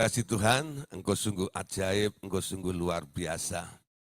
Kasih Tuhan, Engkau sungguh ajaib, Engkau sungguh luar biasa.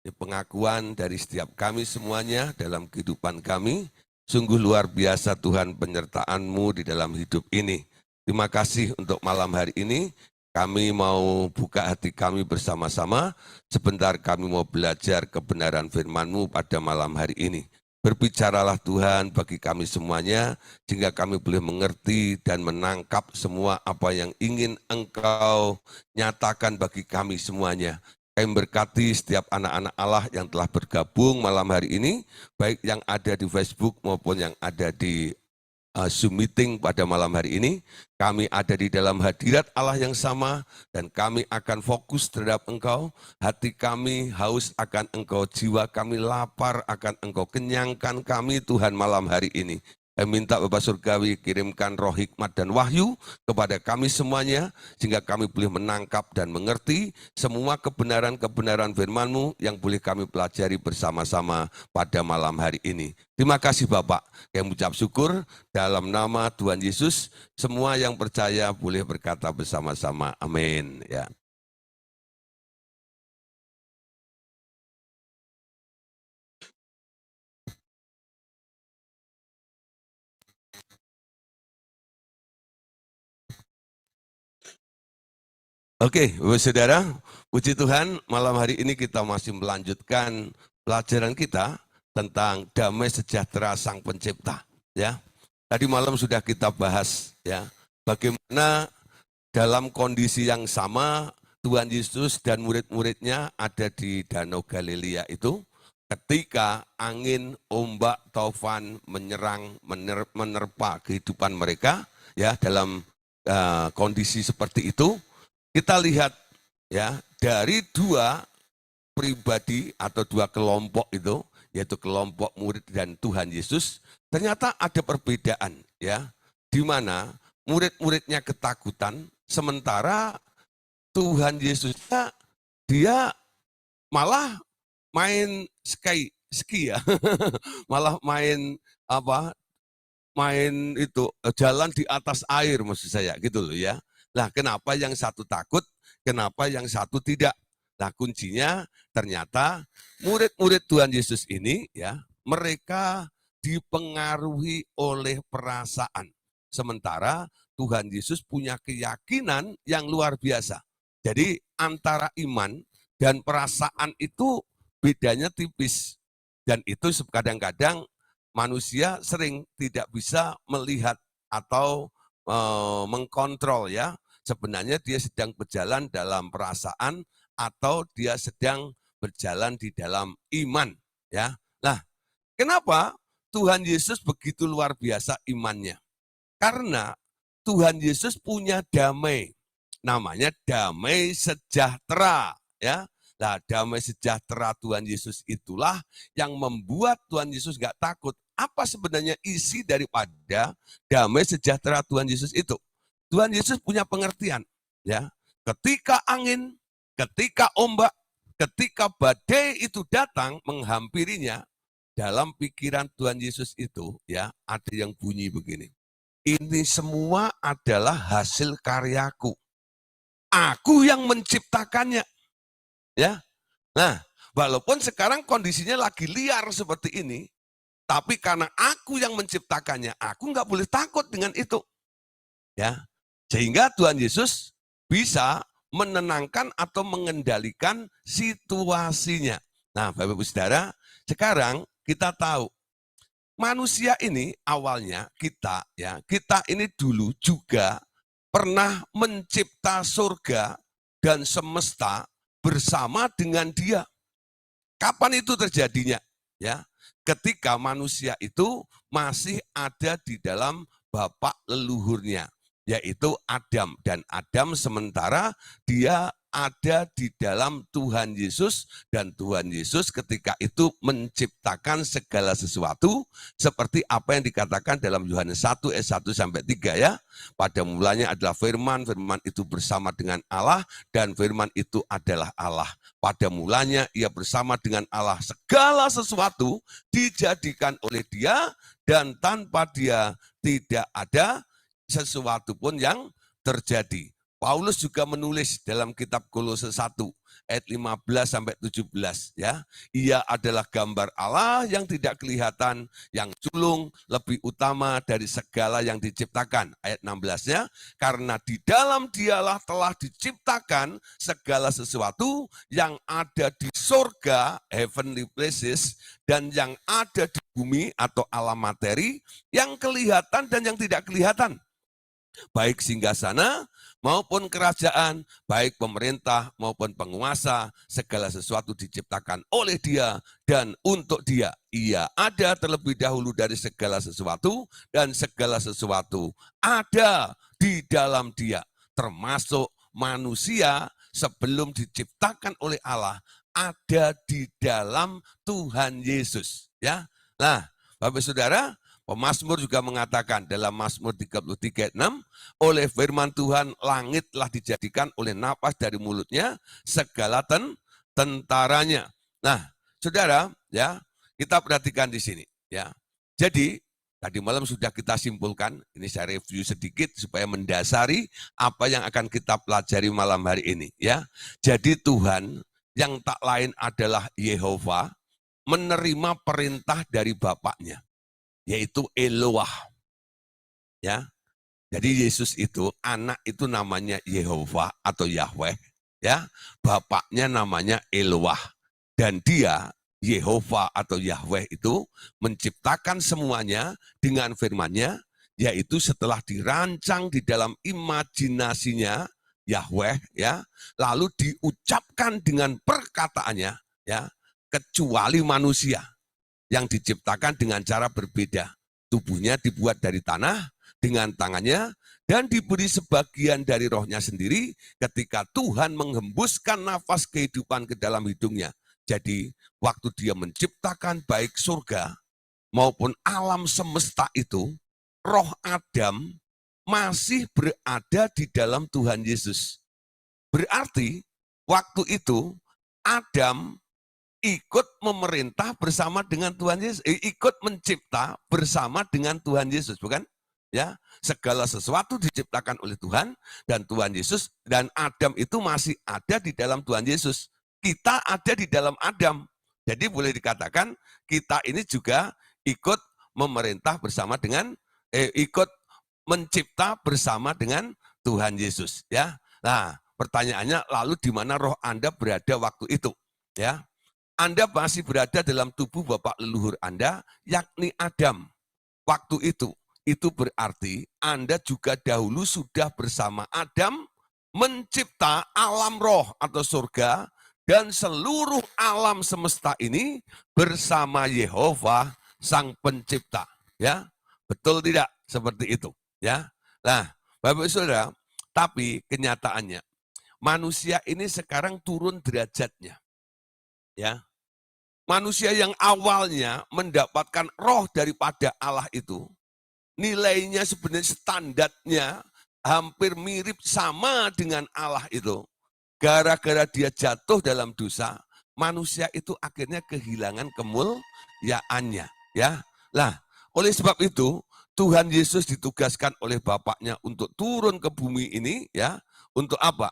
Ini pengakuan dari setiap kami semuanya dalam kehidupan kami. Sungguh luar biasa Tuhan penyertaan-Mu di dalam hidup ini. Terima kasih untuk malam hari ini. Kami mau buka hati kami bersama-sama. Sebentar kami mau belajar kebenaran firman-Mu pada malam hari ini. Berbicaralah Tuhan bagi kami semuanya, sehingga kami boleh mengerti dan menangkap semua apa yang ingin Engkau nyatakan bagi kami semuanya. Kami berkati setiap anak-anak Allah yang telah bergabung malam hari ini, baik yang ada di Facebook maupun yang ada di Zoom meeting pada malam hari ini. Kami ada di dalam hadirat Allah yang sama dan kami akan fokus terhadap Engkau. Hati kami haus akan Engkau, jiwa kami lapar akan Engkau. Kenyangkan kami Tuhan malam hari ini. Kami minta Bapak Surgawi kirimkan roh hikmat dan wahyu kepada kami semuanya, sehingga kami boleh menangkap dan mengerti semua kebenaran-kebenaran firman-Mu yang boleh kami pelajari bersama-sama pada malam hari ini. Terima kasih Bapak, yang mengucap syukur dalam nama Tuhan Yesus, semua yang percaya boleh berkata bersama-sama, amin. Ya. Oke, Bapak Saudara, puji Tuhan, malam hari ini kita masih melanjutkan pelajaran kita tentang damai sejahtera Sang Pencipta. Ya, tadi malam sudah kita bahas ya, bagaimana dalam kondisi yang sama Tuhan Yesus dan murid-muridnya ada di Danau Galilea itu, ketika angin, ombak, taufan menyerang, menerpa kehidupan mereka, ya dalam kondisi seperti itu. Kita lihat ya, dari dua pribadi atau dua kelompok itu, yaitu kelompok murid dan Tuhan Yesus, ternyata ada perbedaan ya, di mana murid-muridnya ketakutan, sementara Tuhan Yesusnya dia malah main ski ya, malah main apa? Main itu jalan di atas air maksud saya gitu loh ya. Lah kenapa yang satu takut, kenapa yang satu tidak? Nah kuncinya ternyata murid-murid Tuhan Yesus ini ya, mereka dipengaruhi oleh perasaan. Sementara Tuhan Yesus punya keyakinan yang luar biasa. Jadi antara iman dan perasaan itu bedanya tipis. Dan itu kadang-kadang manusia sering tidak bisa melihat atau mengkontrol ya. Sebenarnya dia sedang berjalan dalam perasaan atau dia sedang berjalan di dalam iman ya. Nah, kenapa Tuhan Yesus begitu luar biasa imannya? Karena Tuhan Yesus punya damai. Namanya damai sejahtera ya. Nah, damai sejahtera Tuhan Yesus itulah yang membuat Tuhan Yesus gak takut. Apa sebenarnya isi daripada damai sejahtera Tuhan Yesus itu? Tuhan Yesus punya pengertian, ya. Ketika angin, ketika ombak, ketika badai itu datang menghampirinya, dalam pikiran Tuhan Yesus itu, ya, ada yang bunyi begini. Ini semua adalah hasil karyaku. Aku yang menciptakannya. Ya, nah, walaupun sekarang kondisinya lagi liar seperti ini, tapi karena aku yang menciptakannya, aku nggak boleh takut dengan itu. Ya, sehingga Tuhan Yesus bisa menenangkan atau mengendalikan situasinya. Nah, Bapak Ibu Saudara, sekarang kita tahu manusia ini awalnya kita ini dulu juga pernah mencipta surga dan semesta bersama dengan Dia. Kapan itu terjadinya? Ya, ketika manusia itu masih ada di dalam bapak leluhurnya, yaitu Adam. Dan Adam sementara dia ada di dalam Tuhan Yesus, dan Tuhan Yesus ketika itu menciptakan segala sesuatu seperti apa yang dikatakan dalam Yohanes 1 ayat 1 sampai 3 ya. Pada mulanya adalah firman, firman itu bersama dengan Allah dan firman itu adalah Allah. Pada mulanya ia bersama dengan Allah, segala sesuatu dijadikan oleh Dia dan tanpa Dia tidak ada sesuatu pun yang terjadi. Paulus juga menulis dalam kitab Kolose 1 ayat 15 sampai 17 ya. Ia adalah gambar Allah yang tidak kelihatan, yang sulung lebih utama dari segala yang diciptakan. Ayat 16-nya, karena di dalam Dialah telah diciptakan segala sesuatu yang ada di surga, heavenly places, dan yang ada di bumi atau alam materi, yang kelihatan dan yang tidak kelihatan. Baik singgasana maupun kerajaan, baik pemerintah maupun penguasa, segala sesuatu diciptakan oleh Dia dan untuk Dia. Ia ada terlebih dahulu dari segala sesuatu dan segala sesuatu ada di dalam Dia, termasuk manusia sebelum diciptakan oleh Allah ada di dalam Tuhan Yesus. Ya, nah, Bapak Saudara, Pemazmur juga mengatakan dalam Mazmur 33 ayat 6, oleh firman Tuhan langit telah dijadikan oleh napas dari mulutnya segala tentaranya. Nah, Saudara, ya, kita perhatikan di sini, ya. Jadi tadi malam sudah kita simpulkan, ini saya review sedikit supaya mendasari apa yang akan kita pelajari malam hari ini, ya. Jadi Tuhan yang tak lain adalah Yehova menerima perintah dari Bapaknya, yaitu Eloah. Ya. Jadi Yesus itu, anak itu namanya Yehova atau Yahweh, ya. Bapaknya namanya Eloah. Dan dia, Yehova atau Yahweh itu menciptakan semuanya dengan firman-Nya, yaitu setelah dirancang di dalam imajinasinya Yahweh, ya, lalu diucapkan dengan perkataannya, ya, kecuali manusia yang diciptakan dengan cara berbeda. Tubuhnya dibuat dari tanah dengan tangannya dan diberi sebagian dari rohnya sendiri ketika Tuhan menghembuskan nafas kehidupan ke dalam hidungnya. Jadi waktu dia menciptakan baik surga maupun alam semesta itu, roh Adam masih berada di dalam Tuhan Yesus. Berarti waktu itu Adam ikut memerintah bersama dengan Tuhan Yesus, ikut mencipta bersama dengan Tuhan Yesus, bukan? Ya, segala sesuatu diciptakan oleh Tuhan dan Tuhan Yesus, dan Adam itu masih ada di dalam Tuhan Yesus. Kita ada di dalam Adam. Jadi boleh dikatakan kita ini juga ikut memerintah bersama dengan ikut mencipta bersama dengan Tuhan Yesus, ya. Nah, pertanyaannya lalu di mana roh Anda berada waktu itu, ya? Anda masih berada dalam tubuh bapak leluhur Anda, yakni Adam. Waktu itu berarti Anda juga dahulu sudah bersama Adam mencipta alam roh atau surga dan seluruh alam semesta ini bersama Yehova Sang Pencipta. Ya, betul tidak? Seperti itu. Ya, nah, Bapak Saudara, tapi kenyataannya manusia ini sekarang turun derajatnya. Ya, manusia yang awalnya mendapatkan roh daripada Allah itu, nilainya sebenarnya standarnya hampir mirip sama dengan Allah itu. Gara-gara dia jatuh dalam dosa, manusia itu akhirnya kehilangan kemuliaannya. Ya, lah, oleh sebab itu Tuhan Yesus ditugaskan oleh Bapaknya untuk turun ke bumi ini, ya, untuk apa?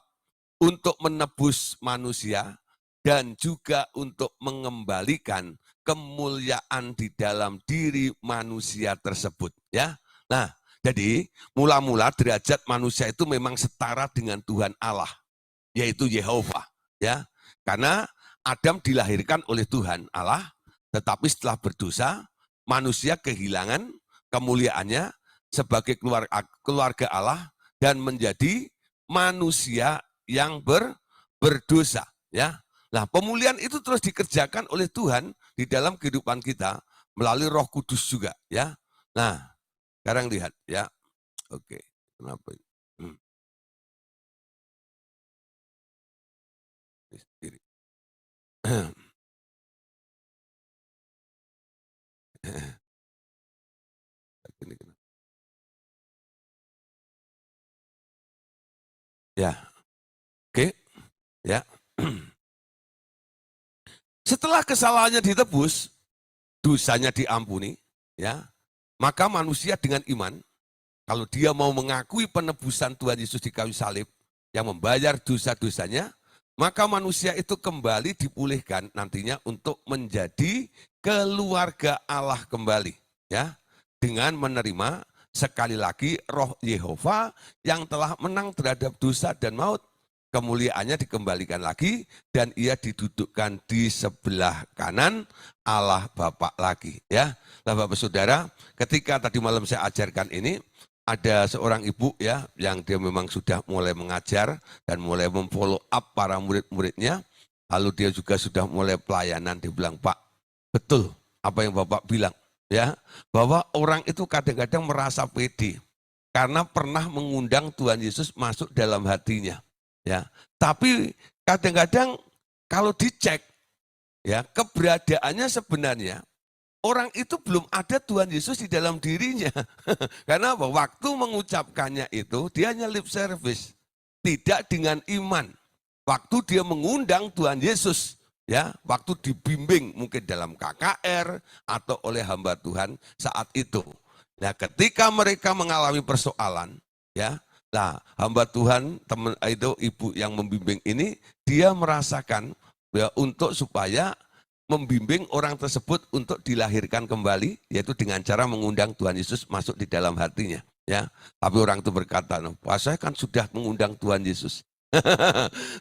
Untuk menebus manusia dan juga untuk mengembalikan kemuliaan di dalam diri manusia tersebut, ya. Nah, jadi mula-mula derajat manusia itu memang setara dengan Tuhan Allah, yaitu Yehova, ya. Karena Adam dilahirkan oleh Tuhan Allah, tetapi setelah berdosa, manusia kehilangan kemuliaannya sebagai keluarga Allah dan menjadi manusia yang berdosa, ya. Nah, pemulihan itu terus dikerjakan oleh Tuhan di dalam kehidupan kita melalui Roh Kudus juga, ya. Nah, sekarang lihat, ya. Oke, kenapa? Ya, oke, ya. Setelah kesalahannya ditebus, dosanya diampuni, ya, maka manusia dengan iman, kalau dia mau mengakui penebusan Tuhan Yesus di kayu salib, yang membayar dosa-dosanya, maka manusia itu kembali dipulihkan nantinya untuk menjadi keluarga Allah kembali, ya, dengan menerima sekali lagi roh Yehova yang telah menang terhadap dosa dan maut. Kemuliaannya dikembalikan lagi dan ia didudukkan di sebelah kanan Allah Bapa lagi, ya. Nah, Bapak Saudara, ketika tadi malam saya ajarkan ini, ada seorang ibu, ya, yang dia memang sudah mulai mengajar dan mulai memfollow up para murid-muridnya. Lalu dia juga sudah mulai pelayanan. Dia bilang, Pak, betul apa yang Bapak bilang, ya, bahwa orang itu kadang-kadang merasa pede karena pernah mengundang Tuhan Yesus masuk dalam hatinya, ya. Tapi kadang-kadang kalau dicek, ya, keberadaannya sebenarnya orang itu belum ada Tuhan Yesus di dalam dirinya. Karena apa? Waktu mengucapkannya itu dia hanya lip service, tidak dengan iman. Waktu dia mengundang Tuhan Yesus, ya, waktu dibimbing mungkin dalam KKR atau oleh hamba Tuhan saat itu. Nah, ketika mereka mengalami persoalan, ya, nah, hamba Tuhan teman itu ibu yang membimbing ini, dia merasakan, ya, untuk supaya membimbing orang tersebut untuk dilahirkan kembali, yaitu dengan cara mengundang Tuhan Yesus masuk di dalam hatinya, ya. Tapi orang itu berkata, "Pak, saya kan sudah mengundang Tuhan Yesus."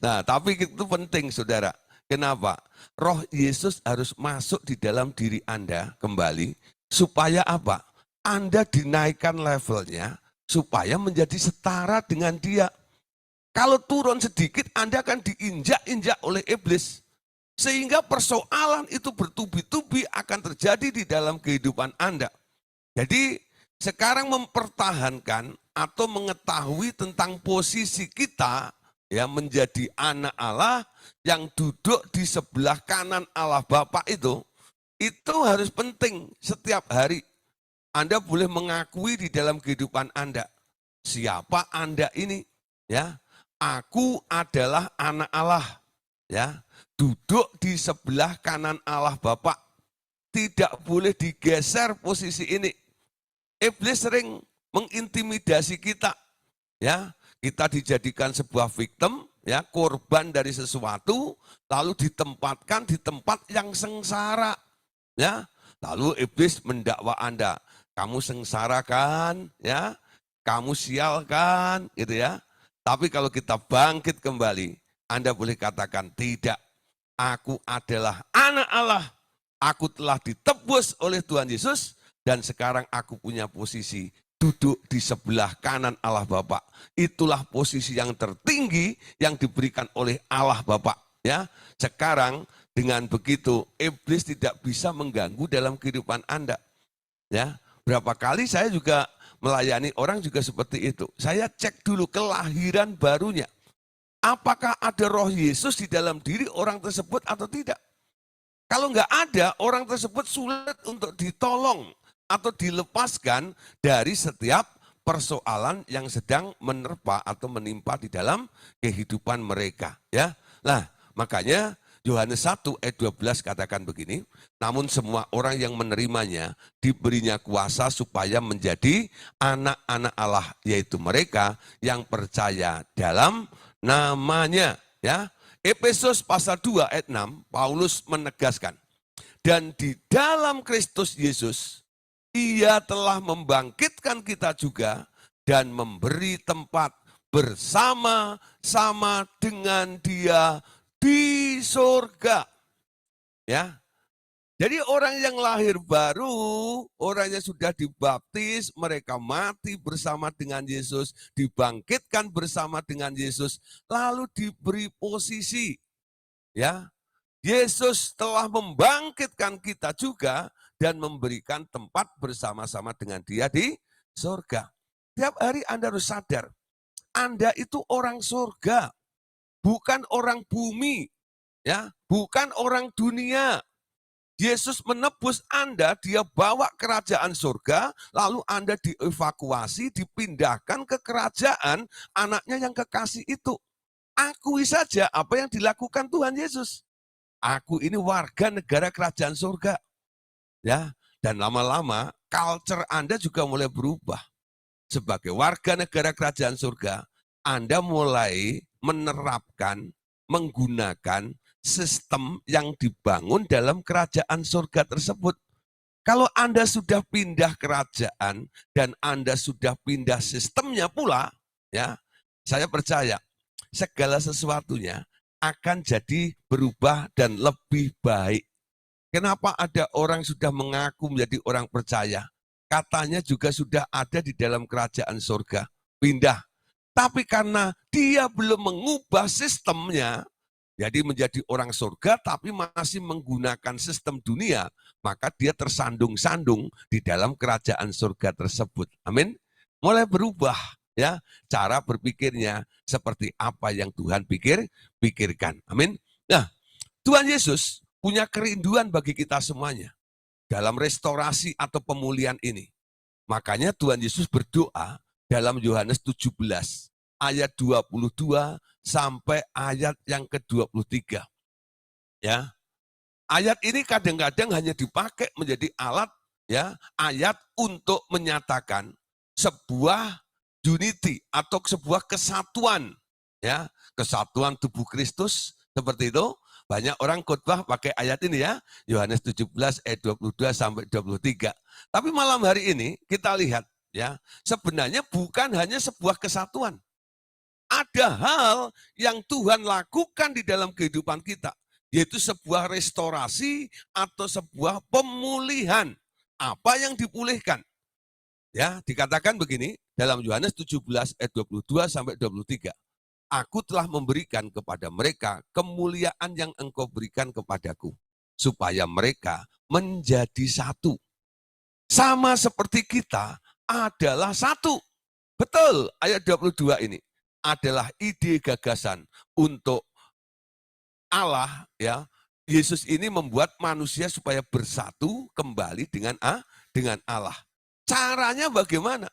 Nah, tapi itu penting, saudara. Kenapa? Roh Yesus harus masuk di dalam diri Anda kembali, supaya apa? Anda dinaikkan levelnya, supaya menjadi setara dengan Dia. Kalau turun sedikit, Anda akan diinjak-injak oleh iblis. Sehingga persoalan itu bertubi-tubi akan terjadi di dalam kehidupan Anda. Jadi sekarang mempertahankan atau mengetahui tentang posisi kita, ya, menjadi anak Allah yang duduk di sebelah kanan Allah Bapa itu harus penting setiap hari. Anda boleh mengakui di dalam kehidupan Anda, siapa Anda ini, ya. Aku adalah anak Allah, ya, duduk di sebelah kanan Allah Bapa. Tidak boleh digeser posisi ini. Iblis sering mengintimidasi kita, ya. Kita dijadikan sebuah victim, ya, korban dari sesuatu, lalu ditempatkan di tempat yang sengsara, ya. Lalu iblis mendakwa Anda, kamu sengsara kan, ya, kamu sial kan, gitu, ya. Tapi kalau kita bangkit kembali, Anda boleh katakan, tidak, aku adalah anak Allah, aku telah ditebus oleh Tuhan Yesus, dan sekarang aku punya posisi duduk di sebelah kanan Allah Bapa. Itulah posisi yang tertinggi yang diberikan oleh Allah Bapa, ya. Sekarang dengan begitu, iblis tidak bisa mengganggu dalam kehidupan Anda, ya. Berapa kali saya juga melayani orang juga seperti itu. Saya cek dulu kelahiran barunya. Apakah ada roh Yesus di dalam diri orang tersebut atau tidak? Kalau enggak ada, orang tersebut sulit untuk ditolong atau dilepaskan dari setiap persoalan yang sedang menerpa atau menimpa di dalam kehidupan mereka, ya. Nah, makanya Yohanes 1 ayat 12 katakan begini, namun semua orang yang menerimanya diberinya kuasa supaya menjadi anak-anak Allah, yaitu mereka yang percaya dalam namanya, ya. Efesus pasal 2 ayat 6, Paulus menegaskan, dan di dalam Kristus Yesus, Ia telah membangkitkan kita juga dan memberi tempat bersama-sama dengan Dia di surga, ya. Jadi orang yang lahir baru, orang yang sudah dibaptis, mereka mati bersama dengan Yesus, dibangkitkan bersama dengan Yesus, lalu diberi posisi, ya. Yesus telah membangkitkan kita juga dan memberikan tempat bersama-sama dengan Dia di surga. Tiap hari Anda harus sadar, Anda itu orang surga, bukan orang bumi, ya, bukan orang dunia. Yesus menebus Anda, Dia bawa kerajaan surga, lalu Anda dievakuasi, dipindahkan ke kerajaan anaknya yang kekasih itu. Akui saja apa yang dilakukan Tuhan Yesus. Aku ini warga negara kerajaan surga, ya. Dan lama-lama culture Anda juga mulai berubah. Sebagai warga negara kerajaan surga, Anda mulai menerapkan, menggunakan sistem yang dibangun dalam kerajaan surga tersebut. Kalau Anda sudah pindah kerajaan dan Anda sudah pindah sistemnya pula, ya, saya percaya segala sesuatunya akan jadi berubah dan lebih baik. Kenapa ada orang sudah mengaku menjadi orang percaya? Katanya juga sudah ada di dalam kerajaan surga, pindah. Tapi karena dia belum mengubah sistemnya, jadi menjadi orang surga tapi masih menggunakan sistem dunia, maka dia tersandung-sandung di dalam kerajaan surga tersebut. Amin. Mulai berubah ya cara berpikirnya seperti apa yang Tuhan pikirkan. Amin. Nah, Tuhan Yesus punya kerinduan bagi kita semuanya dalam restorasi atau pemulihan ini. Makanya Tuhan Yesus berdoa dalam Yohanes 17 ayat 22 sampai ayat yang ke-23. Ya. Ayat ini kadang-kadang hanya dipakai menjadi alat ya, ayat untuk menyatakan sebuah unity atau sebuah kesatuan ya, kesatuan tubuh Kristus seperti itu. Banyak orang khotbah pakai ayat ini ya, Yohanes 17 ayat 22 sampai 23. Tapi malam hari ini kita lihat ya, sebenarnya bukan hanya sebuah kesatuan. Ada hal yang Tuhan lakukan di dalam kehidupan kita, yaitu sebuah restorasi atau sebuah pemulihan. Apa yang dipulihkan? Ya, dikatakan begini dalam Yohanes 17 ayat 22 sampai 23. Aku telah memberikan kepada mereka kemuliaan yang engkau berikan kepadaku, supaya mereka menjadi satu. Sama seperti kita adalah satu. Betul, ayat 22 ini adalah ide gagasan untuk Allah ya. Yesus ini membuat manusia supaya bersatu kembali dengan Allah. Caranya bagaimana?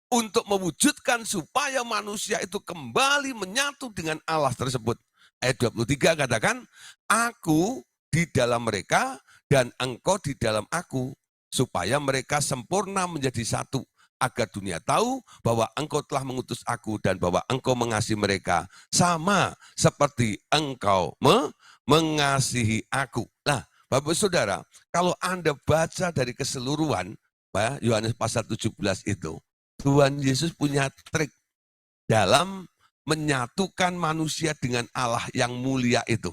Untuk mewujudkan supaya manusia itu kembali menyatu dengan Allah tersebut. Ayat 23 katakan, aku di dalam mereka dan engkau di dalam aku, supaya mereka sempurna menjadi satu, agar dunia tahu bahwa engkau telah mengutus aku dan bahwa engkau mengasihi mereka sama seperti engkau mengasihi aku. Nah, Bapak Saudara, kalau Anda baca dari keseluruhan Yohanes pasal 17 itu, Tuhan Yesus punya trik dalam menyatukan manusia dengan Allah yang mulia itu.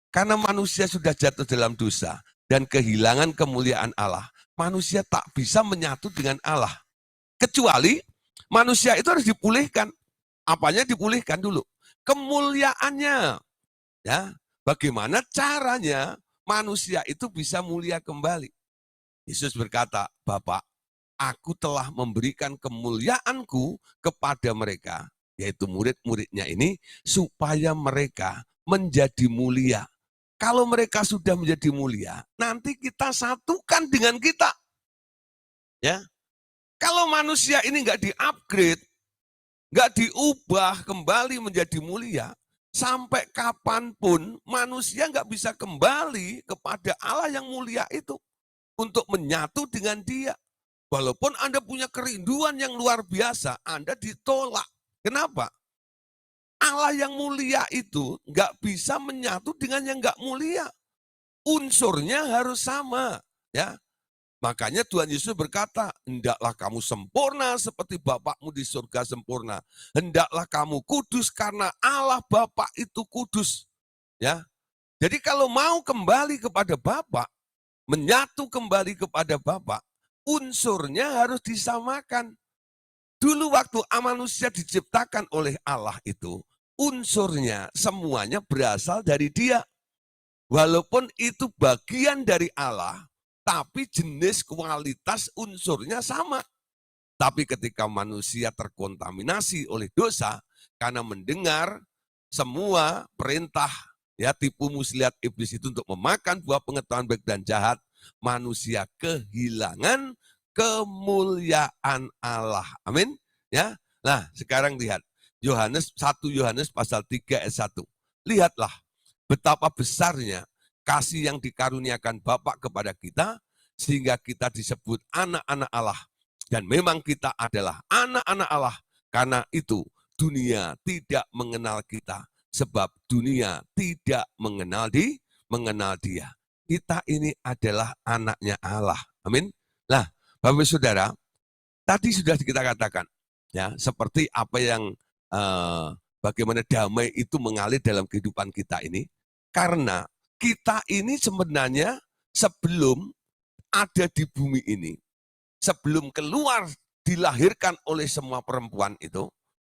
Karena manusia sudah jatuh dalam dosa dan kehilangan kemuliaan Allah, manusia tak bisa menyatu dengan Allah. Kecuali manusia itu harus dipulihkan. Apanya dipulihkan dulu? Kemuliaannya. Ya, bagaimana caranya manusia itu bisa mulia kembali? Yesus berkata, Bapak, aku telah memberikan kemuliaanku kepada mereka, yaitu murid-muridnya ini, supaya mereka menjadi mulia. Kalau mereka sudah menjadi mulia, nanti kita satukan dengan kita. Ya, kalau manusia ini nggak di-upgrade, nggak diubah kembali menjadi mulia, sampai kapanpun manusia nggak bisa kembali kepada Allah yang mulia itu untuk menyatu dengan Dia. Walaupun Anda punya kerinduan yang luar biasa, Anda ditolak. Kenapa? Allah yang mulia itu nggak bisa menyatu dengan yang nggak mulia. Unsurnya harus sama, ya. Makanya Tuhan Yesus berkata, hendaklah kamu sempurna seperti Bapakmu di surga sempurna. Hendaklah kamu kudus karena Allah Bapa itu kudus. Ya. Jadi kalau mau kembali kepada Bapa, menyatu kembali kepada Bapa, unsurnya harus disamakan. Dulu waktu manusia diciptakan oleh Allah itu, unsurnya semuanya berasal dari Dia. Walaupun itu bagian dari Allah, tapi jenis kualitas unsurnya sama. Tapi ketika manusia terkontaminasi oleh dosa, karena mendengar semua perintah, ya tipu muslihat iblis itu untuk memakan buah pengetahuan baik dan jahat, manusia kehilangan kemuliaan Allah. Amin. Ya. Nah, sekarang lihat Yohanes 1 Yohanes pasal 3 ayat 1. Lihatlah betapa besarnya kasih yang dikaruniakan Bapa kepada kita, sehingga kita disebut anak-anak Allah. Dan memang kita adalah anak-anak Allah. Karena itu dunia tidak mengenal kita, sebab dunia tidak mengenal dia. Kita ini adalah anaknya Allah. Amin. Nah, Bapak Saudara, tadi sudah kita katakan, ya, seperti apa yang bagaimana damai itu mengalir dalam kehidupan kita ini, karena kita ini sebenarnya sebelum ada di bumi ini, sebelum keluar dilahirkan oleh semua perempuan itu,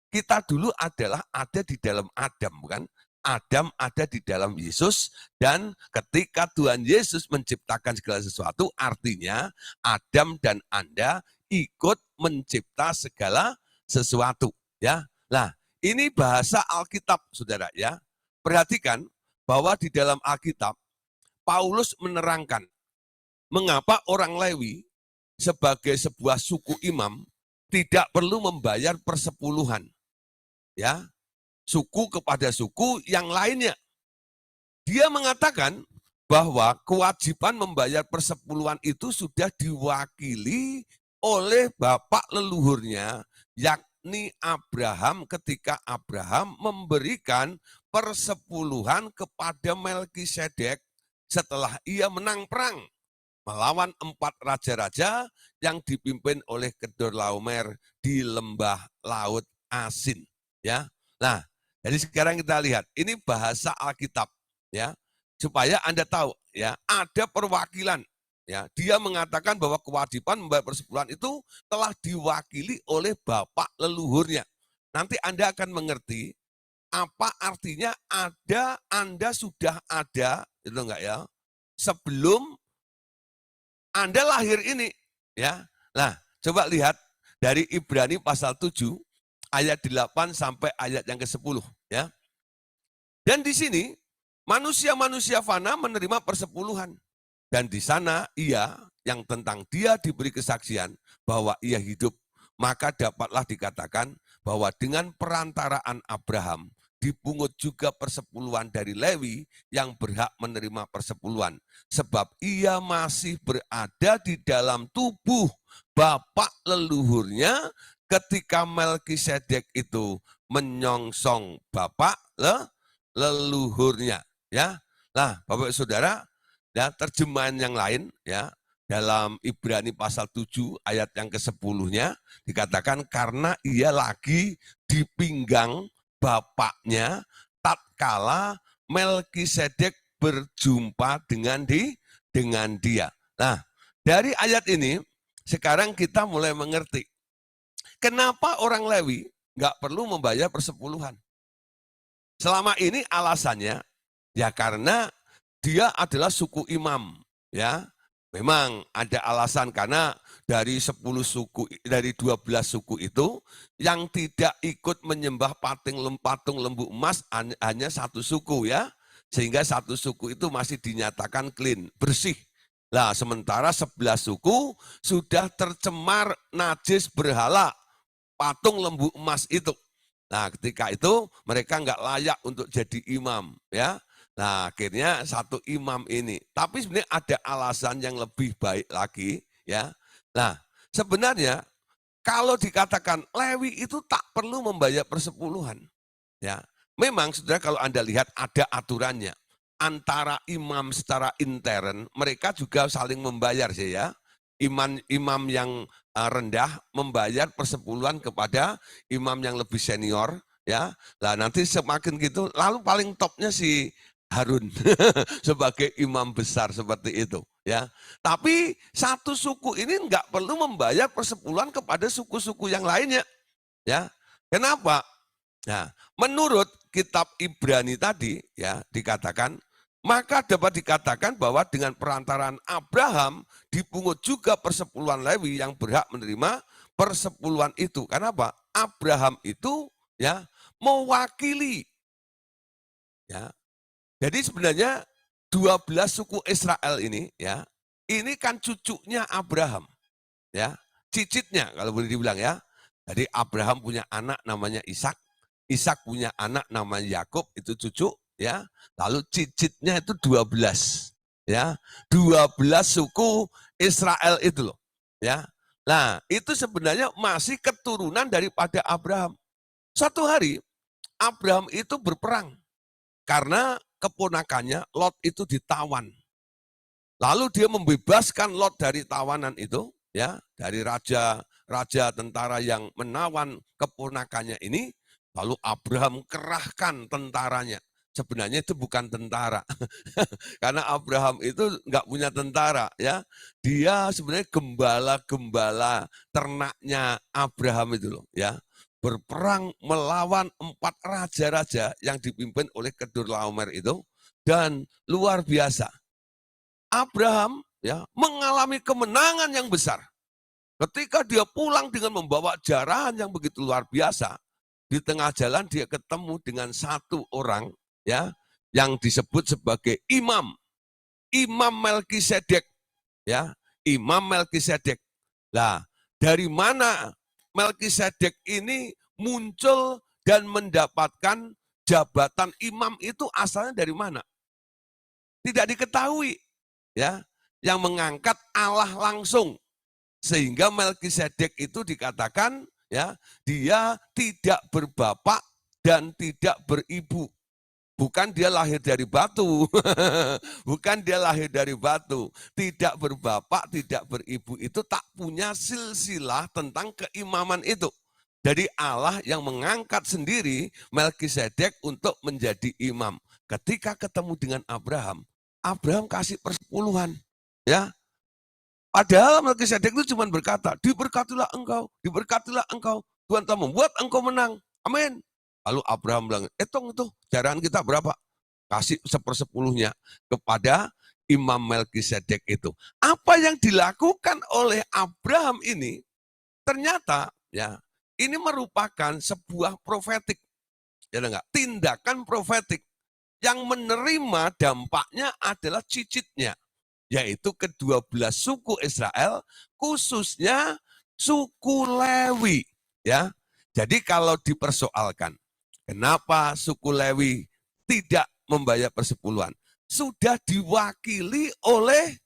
kita dulu adalah ada di dalam Adam, bukan? Adam ada di dalam Yesus, dan ketika Tuhan Yesus menciptakan segala sesuatu, artinya Adam dan Anda ikut mencipta segala sesuatu, ya. Nah, ini bahasa Alkitab, Saudara, ya. Perhatikan bahwa di dalam Alkitab Paulus menerangkan mengapa orang Lewi sebagai sebuah suku imam tidak perlu membayar persepuluhan, ya, suku kepada suku yang lainnya. Dia mengatakan bahwa kewajiban membayar persepuluhan itu sudah diwakili oleh bapak leluhurnya, yakni Abraham, ketika Abraham memberikan persepuluhan kepada Melkisedek setelah ia menang perang melawan 4 raja-raja yang dipimpin oleh Kedorlaomer di lembah Laut Asin, ya. Nah, jadi sekarang kita lihat, ini bahasa Alkitab, ya, supaya Anda tahu, ya, ada perwakilan, ya. Dia mengatakan bahwa kewajiban membayar persepuluhan itu telah diwakili oleh bapak leluhurnya. Nanti Anda akan mengerti apa artinya Anda sudah ada, itu enggak ya, sebelum Anda lahir ini, ya. Nah, coba lihat dari Ibrani pasal 7 ayat 8 sampai ayat yang ke-10, ya. Dan di sini manusia-manusia fana menerima persepuluhan, dan di sana ia yang tentang dia diberi kesaksian bahwa ia hidup, maka dapatlah dikatakan bahwa dengan perantaraan Abraham dipungut juga persepuluhan dari Lewi yang berhak menerima persepuluhan, sebab ia masih berada di dalam tubuh bapak leluhurnya ketika Melkisedek itu menyongsong bapak leluhurnya, ya. Nah, Bapak Saudara, ya, terjemahan yang lain, ya, dalam Ibrani pasal 7 ayat yang ke-10-nya dikatakan karena ia lagi dipinggang bapaknya tatkala Melkisedek berjumpa dengan dia. Nah, dari ayat ini sekarang kita mulai mengerti kenapa orang Lewi nggak perlu membayar persepuluhan. Selama ini alasannya ya karena dia adalah suku imam, ya. Memang ada alasan karena dari 10 suku, dari 12 suku itu yang tidak ikut menyembah patung lembu emas hanya 1 suku, ya. Sehingga 1 suku itu masih dinyatakan clean, bersih. Nah, sementara 11 suku sudah tercemar najis berhala patung lembu emas itu. Nah, ketika itu mereka nggak layak untuk jadi imam, ya. Nah, akhirnya 1 imam ini. Tapi sebenarnya ada alasan yang lebih baik lagi, ya. Nah, sebenarnya kalau dikatakan Lewi itu tak perlu membayar persepuluhan, ya. Memang Saudara kalau Anda lihat ada aturannya. Antara imam secara intern, mereka juga saling membayar sih, ya. Imam yang rendah membayar persepuluhan kepada imam yang lebih senior, ya. Nah, nanti semakin gitu, lalu paling topnya si Harun sebagai imam besar seperti itu, ya. Tapi 1 suku ini enggak perlu membayar persepuluhan kepada suku-suku yang lainnya, ya. Kenapa? Nah, menurut kitab Ibrani tadi, ya, dikatakan maka dapat dikatakan bahwa dengan perantaraan Abraham dipungut juga persepuluhan Lewi yang berhak menerima persepuluhan itu. Kenapa? Abraham itu, ya, mewakili, ya. Jadi sebenarnya 12 suku Israel ini, ya, ini kan cucunya Abraham, ya, cicitnya kalau boleh dibilang, ya. Jadi Abraham punya anak namanya Ishak, Ishak punya anak namanya Yakub, itu cucu, ya. Lalu cicitnya itu 12, ya. 12 suku Israel itu loh, ya. Nah, itu sebenarnya masih keturunan daripada Abraham. Suatu hari Abraham itu berperang karena keponakannya Lot itu ditawan. Lalu dia membebaskan Lot dari tawanan itu, ya, dari raja tentara yang menawan keponakannya ini. Lalu Abraham kerahkan tentaranya. Sebenarnya itu bukan tentara, karena Abraham itu nggak punya tentara, ya. Dia sebenarnya gembala-gembala ternaknya Abraham itu loh, ya. Berperang melawan 4 raja-raja yang dipimpin oleh Kedorlaomer itu, dan luar biasa. Abraham, ya, mengalami kemenangan yang besar. Ketika dia pulang dengan membawa jarahan yang begitu luar biasa, di tengah jalan dia ketemu dengan satu orang, ya, yang disebut sebagai imam, Imam Melkisedek, ya, Imam Melkisedek. Nah, dari mana Melkisedek ini muncul dan mendapatkan jabatan imam itu asalnya dari mana? Tidak diketahui, ya, yang mengangkat Allah langsung. Sehingga Melkisedek itu dikatakan, ya, dia tidak berbapak dan tidak beribu. Bukan dia lahir dari batu. Bukan dia lahir dari batu. Tidak berbapak, tidak beribu itu tak punya silsilah tentang keimaman itu. Jadi Allah yang mengangkat sendiri Melkisedek untuk menjadi imam. Ketika ketemu dengan Abraham kasih persepuluhan, ya. Padahal Melkisedek itu cuma berkata, diberkatilah engkau, Tuhan telah membuat engkau menang. Amin. Lalu Abraham bilang, hitung itu, jarahan kita berapa? Kasih 1/10 kepada Imam Melkisedek itu. Apa yang dilakukan oleh Abraham ini, ternyata, ya, ini merupakan sebuah profetik. Ya enggak? Tindakan profetik. Yang menerima dampaknya adalah cicitnya, yaitu ke-12 suku Israel, khususnya suku Lewi, ya. Jadi kalau dipersoalkan, kenapa suku Lewi tidak membayar persepuluhan? Sudah diwakili oleh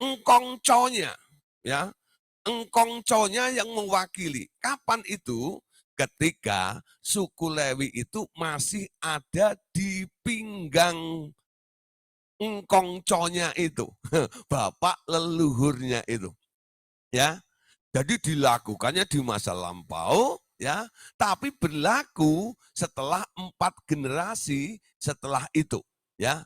engkongconya, ya. Engkongconya yang mewakili. Kapan itu? Ketika suku Lewi itu masih ada di pinggang engkongconya itu, bapak leluhurnya itu, ya. Jadi dilakukannya di masa lampau, ya, tapi berlaku setelah 4 generasi setelah itu, ya.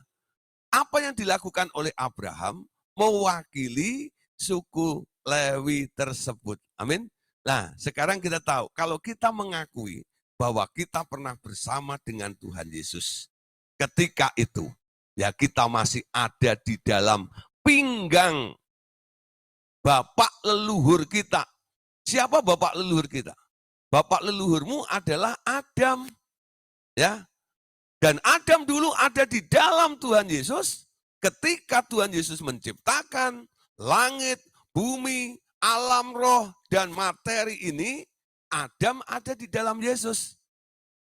Apa yang dilakukan oleh Abraham mewakili suku Lewi tersebut. Amin. Nah, sekarang kita tahu kalau kita mengakui bahwa kita pernah bersama dengan Tuhan Yesus, ketika itu, ya, kita masih ada di dalam pinggang bapak leluhur kita. Siapa bapak leluhur kita? Bapak leluhurmu adalah Adam, ya. Dan Adam dulu ada di dalam Tuhan Yesus. Ketika Tuhan Yesus menciptakan langit, bumi, alam roh, dan materi ini, Adam ada di dalam Yesus.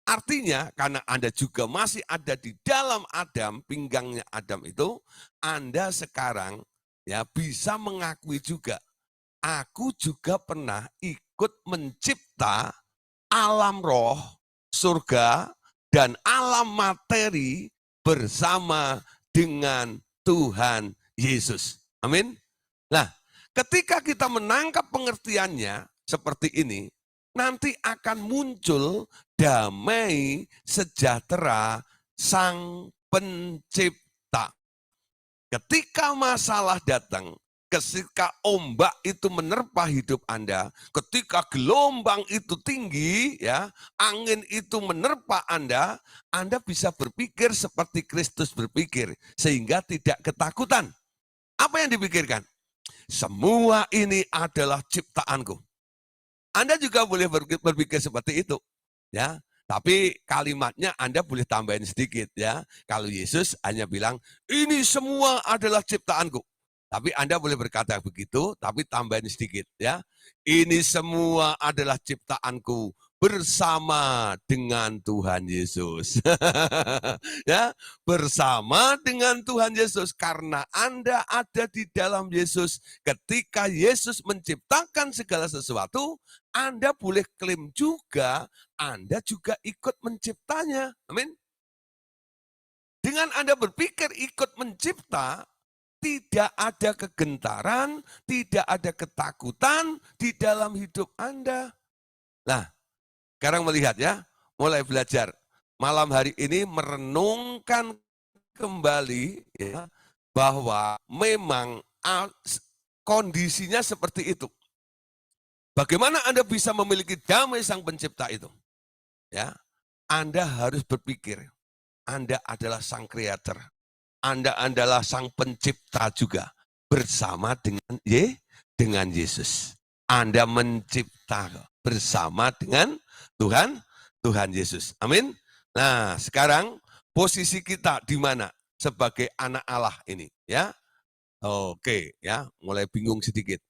Artinya, karena Anda juga masih ada di dalam Adam, pinggangnya Adam itu, Anda sekarang, ya, bisa mengakui juga, aku juga pernah ikut mencipta alam roh, surga, dan alam materi bersama dengan Tuhan Yesus. Amin. Nah, ketika kita menangkap pengertiannya seperti ini, nanti akan muncul damai sejahtera Sang Pencipta. Ketika masalah datang, ketika ombak itu menerpa hidup Anda, ketika gelombang itu tinggi, ya, angin itu menerpa Anda bisa berpikir seperti Kristus berpikir, sehingga tidak ketakutan. Apa yang dipikirkan? Semua ini adalah ciptaanku. Anda juga boleh berpikir seperti itu, ya. Tapi kalimatnya Anda boleh tambahin sedikit, ya. Kalau Yesus hanya bilang, ini semua adalah ciptaanku. Tapi Anda boleh berkata begitu, tapi tambahin sedikit, ya. Ini semua adalah ciptaanku bersama dengan Tuhan Yesus. Ya, bersama dengan Tuhan Yesus, karena Anda ada di dalam Yesus. Ketika Yesus menciptakan segala sesuatu, Anda boleh klaim juga, Anda juga ikut menciptanya. Amin. Dengan Anda berpikir ikut mencipta, tidak ada kegentaran, tidak ada ketakutan di dalam hidup Anda. Nah, sekarang melihat ya, mulai belajar. Malam hari ini merenungkan kembali ya, bahwa memang kondisinya seperti itu. Bagaimana Anda bisa memiliki damai Sang Pencipta itu? Ya, Anda harus berpikir, Anda adalah Sang Kreator. Anda adalah Sang Pencipta juga bersama dengan Yesus. Anda mencipta bersama dengan Tuhan Yesus. Amin. Nah, sekarang posisi kita di mana sebagai anak Allah ini, ya? Oke, ya, mulai bingung sedikit.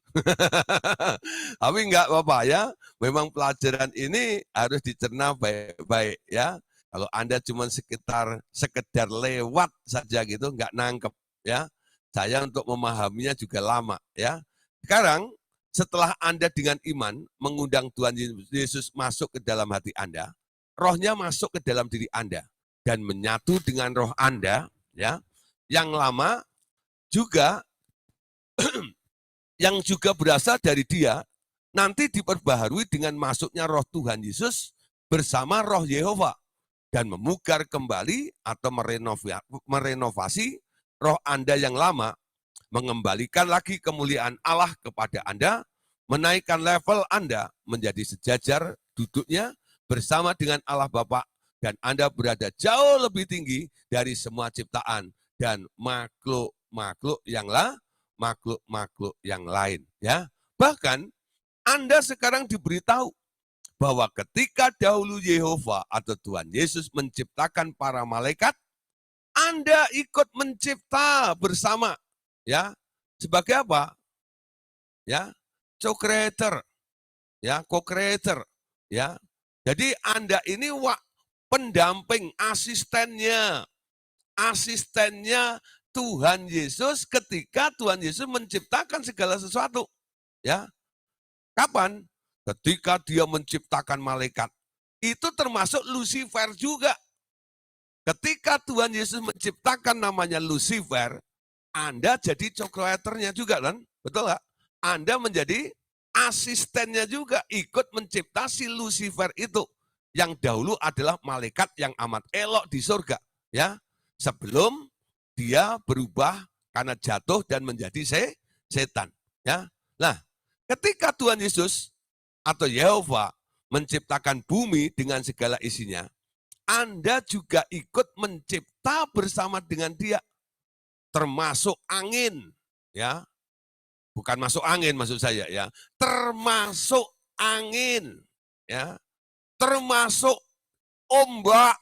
Tapi enggak apa-apa ya, memang pelajaran ini harus dicerna baik-baik ya. Kalau Anda cuma sekedar lewat saja gitu, enggak nangkep ya. Saya untuk memahaminya juga lama ya. Sekarang setelah Anda dengan iman mengundang Tuhan Yesus masuk ke dalam hati Anda, rohnya masuk ke dalam diri Anda dan menyatu dengan roh Anda ya. Yang lama juga yang juga berasal dari Dia nanti diperbaharui dengan masuknya roh Tuhan Yesus bersama roh Yehova dan memugar kembali atau merenovasi roh Anda yang lama, mengembalikan lagi kemuliaan Allah kepada Anda, menaikkan level Anda menjadi sejajar duduknya bersama dengan Allah Bapa, dan Anda berada jauh lebih tinggi dari semua ciptaan dan makhluk-makhluk yang lain ya. Bahkan Anda sekarang diberitahu bahwa ketika dahulu Yehova atau Tuhan Yesus menciptakan para malaikat, Anda ikut mencipta bersama ya. Sebagai apa? Ya, co-creator. Ya, co-creator ya. Jadi Anda ini pendamping, asistennya Tuhan Yesus ketika Tuhan Yesus menciptakan segala sesuatu. Ya. Kapan? Ketika Dia menciptakan malaikat. Itu termasuk Lucifer juga. Ketika Tuhan Yesus menciptakan namanya Lucifer, Anda jadi co-creatornya juga kan? Betul nggak? Anda menjadi asistennya juga, ikut mencipta si Lucifer itu. Yang dahulu adalah malaikat yang amat elok di surga. Ya, sebelum dia berubah karena jatuh dan menjadi setan. Ya, nah, ketika Tuhan Yesus atau Yehova menciptakan bumi dengan segala isinya, Anda juga ikut mencipta bersama dengan Dia, termasuk angin, ya, bukan masuk angin maksud saya ya, termasuk angin, ya, termasuk ombak,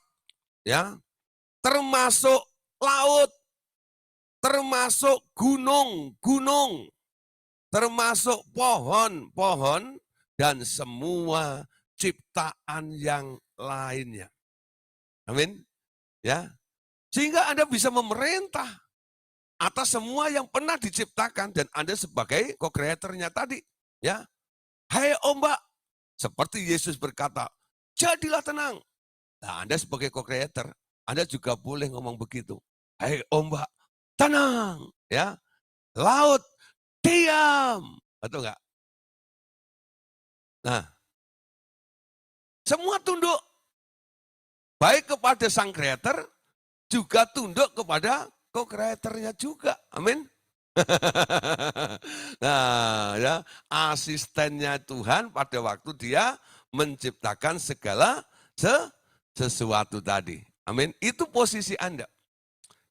ya, termasuk laut, termasuk gunung-gunung, termasuk pohon-pohon, dan semua ciptaan yang lainnya. Amin. Ya. Sehingga Anda bisa memerintah atas semua yang pernah diciptakan, dan Anda sebagai co-creatornya tadi. Ya. Hai ombak, seperti Yesus berkata, jadilah tenang. Nah, Anda sebagai co-creator, Anda juga boleh ngomong begitu. Hai ombak, tenang. Ya. Laut, diam. Betul enggak? Nah, semua tunduk baik kepada Sang Creator, juga tunduk kepada co-creatornya juga. Amin. Nah, ya, asistennya Tuhan pada waktu Dia menciptakan segala sesuatu tadi. Amin. Itu posisi Anda.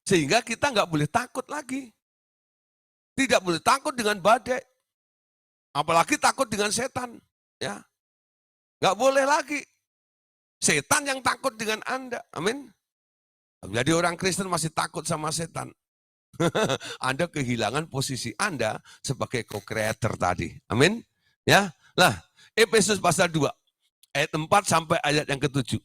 Sehingga kita nggak boleh takut lagi. Tidak boleh takut dengan badai. Apalagi takut dengan setan. Ya, nggak boleh lagi. Setan yang takut dengan Anda. Amin. Jadi orang Kristen masih takut sama setan. Anda kehilangan posisi Anda sebagai co-creator tadi. Amin. Ya. Nah, Efesus pasal 2 ayat 4 sampai ayat yang ke-7.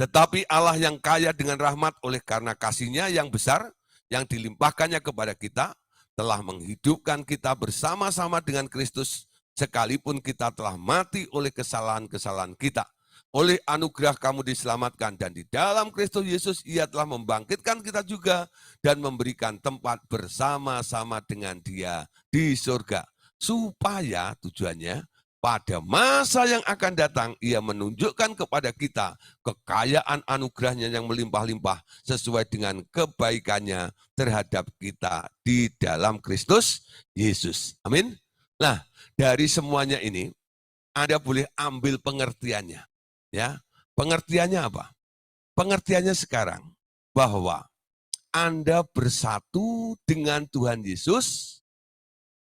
Tetapi Allah yang kaya dengan rahmat oleh karena kasih-Nya yang besar yang dilimpahkannya kepada kita telah menghidupkan kita bersama-sama dengan Kristus sekalipun kita telah mati oleh kesalahan-kesalahan kita. Oleh anugerah kamu diselamatkan, dan di dalam Kristus Yesus Ia telah membangkitkan kita juga dan memberikan tempat bersama-sama dengan Dia di surga. Supaya tujuannya pada masa yang akan datang Ia menunjukkan kepada kita kekayaan anugerahnya yang melimpah-limpah sesuai dengan kebaikannya terhadap kita di dalam Kristus Yesus. Amin. Nah, dari semuanya ini Anda boleh ambil pengertiannya. Ya, pengertiannya apa? Pengertiannya sekarang bahwa Anda bersatu dengan Tuhan Yesus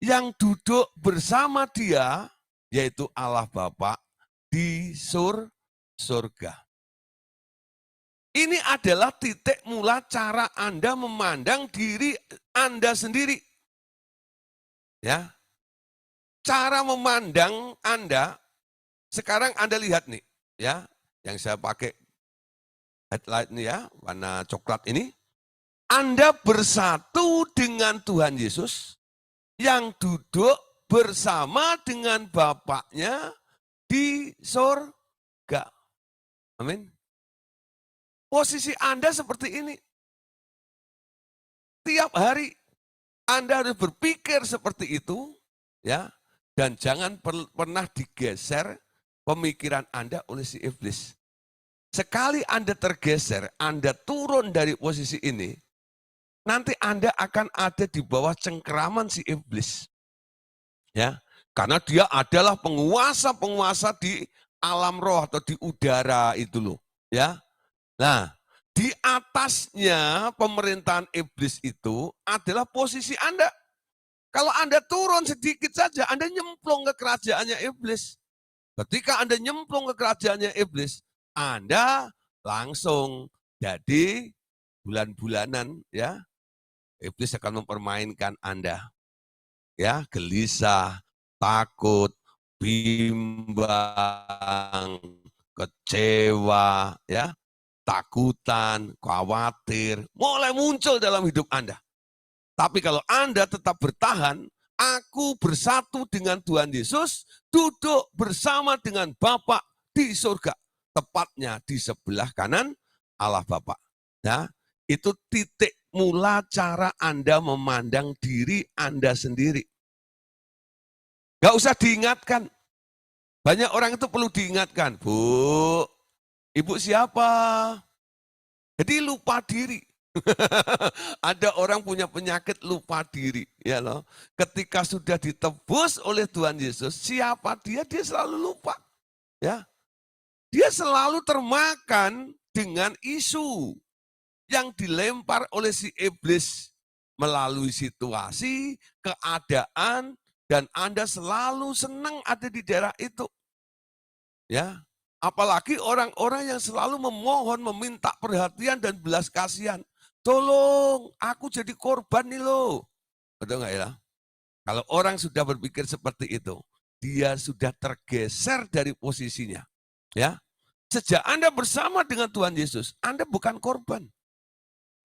yang duduk bersama Dia, yaitu Allah Bapa di surga. Ini adalah titik mula cara Anda memandang diri Anda sendiri. Ya, cara memandang Anda sekarang Anda lihat nih. Ya, yang saya pakai headlight ini ya, warna coklat ini. Anda bersatu dengan Tuhan Yesus yang duduk bersama dengan Bapaknya di surga. Amin. Posisi Anda seperti ini. Tiap hari Anda harus berpikir seperti itu, ya, dan jangan pernah digeser pemikiran Anda oleh si iblis. Sekali Anda tergeser, Anda turun dari posisi ini, nanti Anda akan ada di bawah cengkeraman si iblis. Ya, karena dia adalah penguasa-penguasa di alam roh atau di udara itu loh, ya. Nah, di atasnya pemerintahan iblis itu adalah posisi Anda. Kalau Anda turun sedikit saja, Anda nyemplung ke kerajaannya iblis. Ketika Anda nyemplung ke kerajaannya iblis, Anda langsung jadi bulan-bulanan, ya. Iblis akan mempermainkan Anda. Ya, gelisah, takut, bimbang, kecewa, ya, takutan, khawatir, mulai muncul dalam hidup Anda. Tapi kalau Anda tetap bertahan, aku bersatu dengan Tuhan Yesus, duduk bersama dengan Bapa di surga. Tepatnya di sebelah kanan Allah Bapa. Ya, itu titik mula cara Anda memandang diri Anda sendiri. Gak usah diingatkan. Banyak orang itu perlu diingatkan. Bu, ibu siapa? Jadi lupa diri. Ada orang punya penyakit lupa diri, ya loh. Ketika sudah ditebus oleh Tuhan Yesus, siapa dia selalu lupa. Ya. Dia selalu termakan dengan isu yang dilempar oleh si iblis melalui situasi, keadaan, dan Anda selalu senang ada di daerah itu. Ya. Apalagi orang-orang yang selalu memohon, meminta perhatian dan belas kasihan. Tolong, aku jadi korban nih loh. Betul nggak ya? Kalau orang sudah berpikir seperti itu, dia sudah tergeser dari posisinya. Ya, sejak Anda bersama dengan Tuhan Yesus, Anda bukan korban.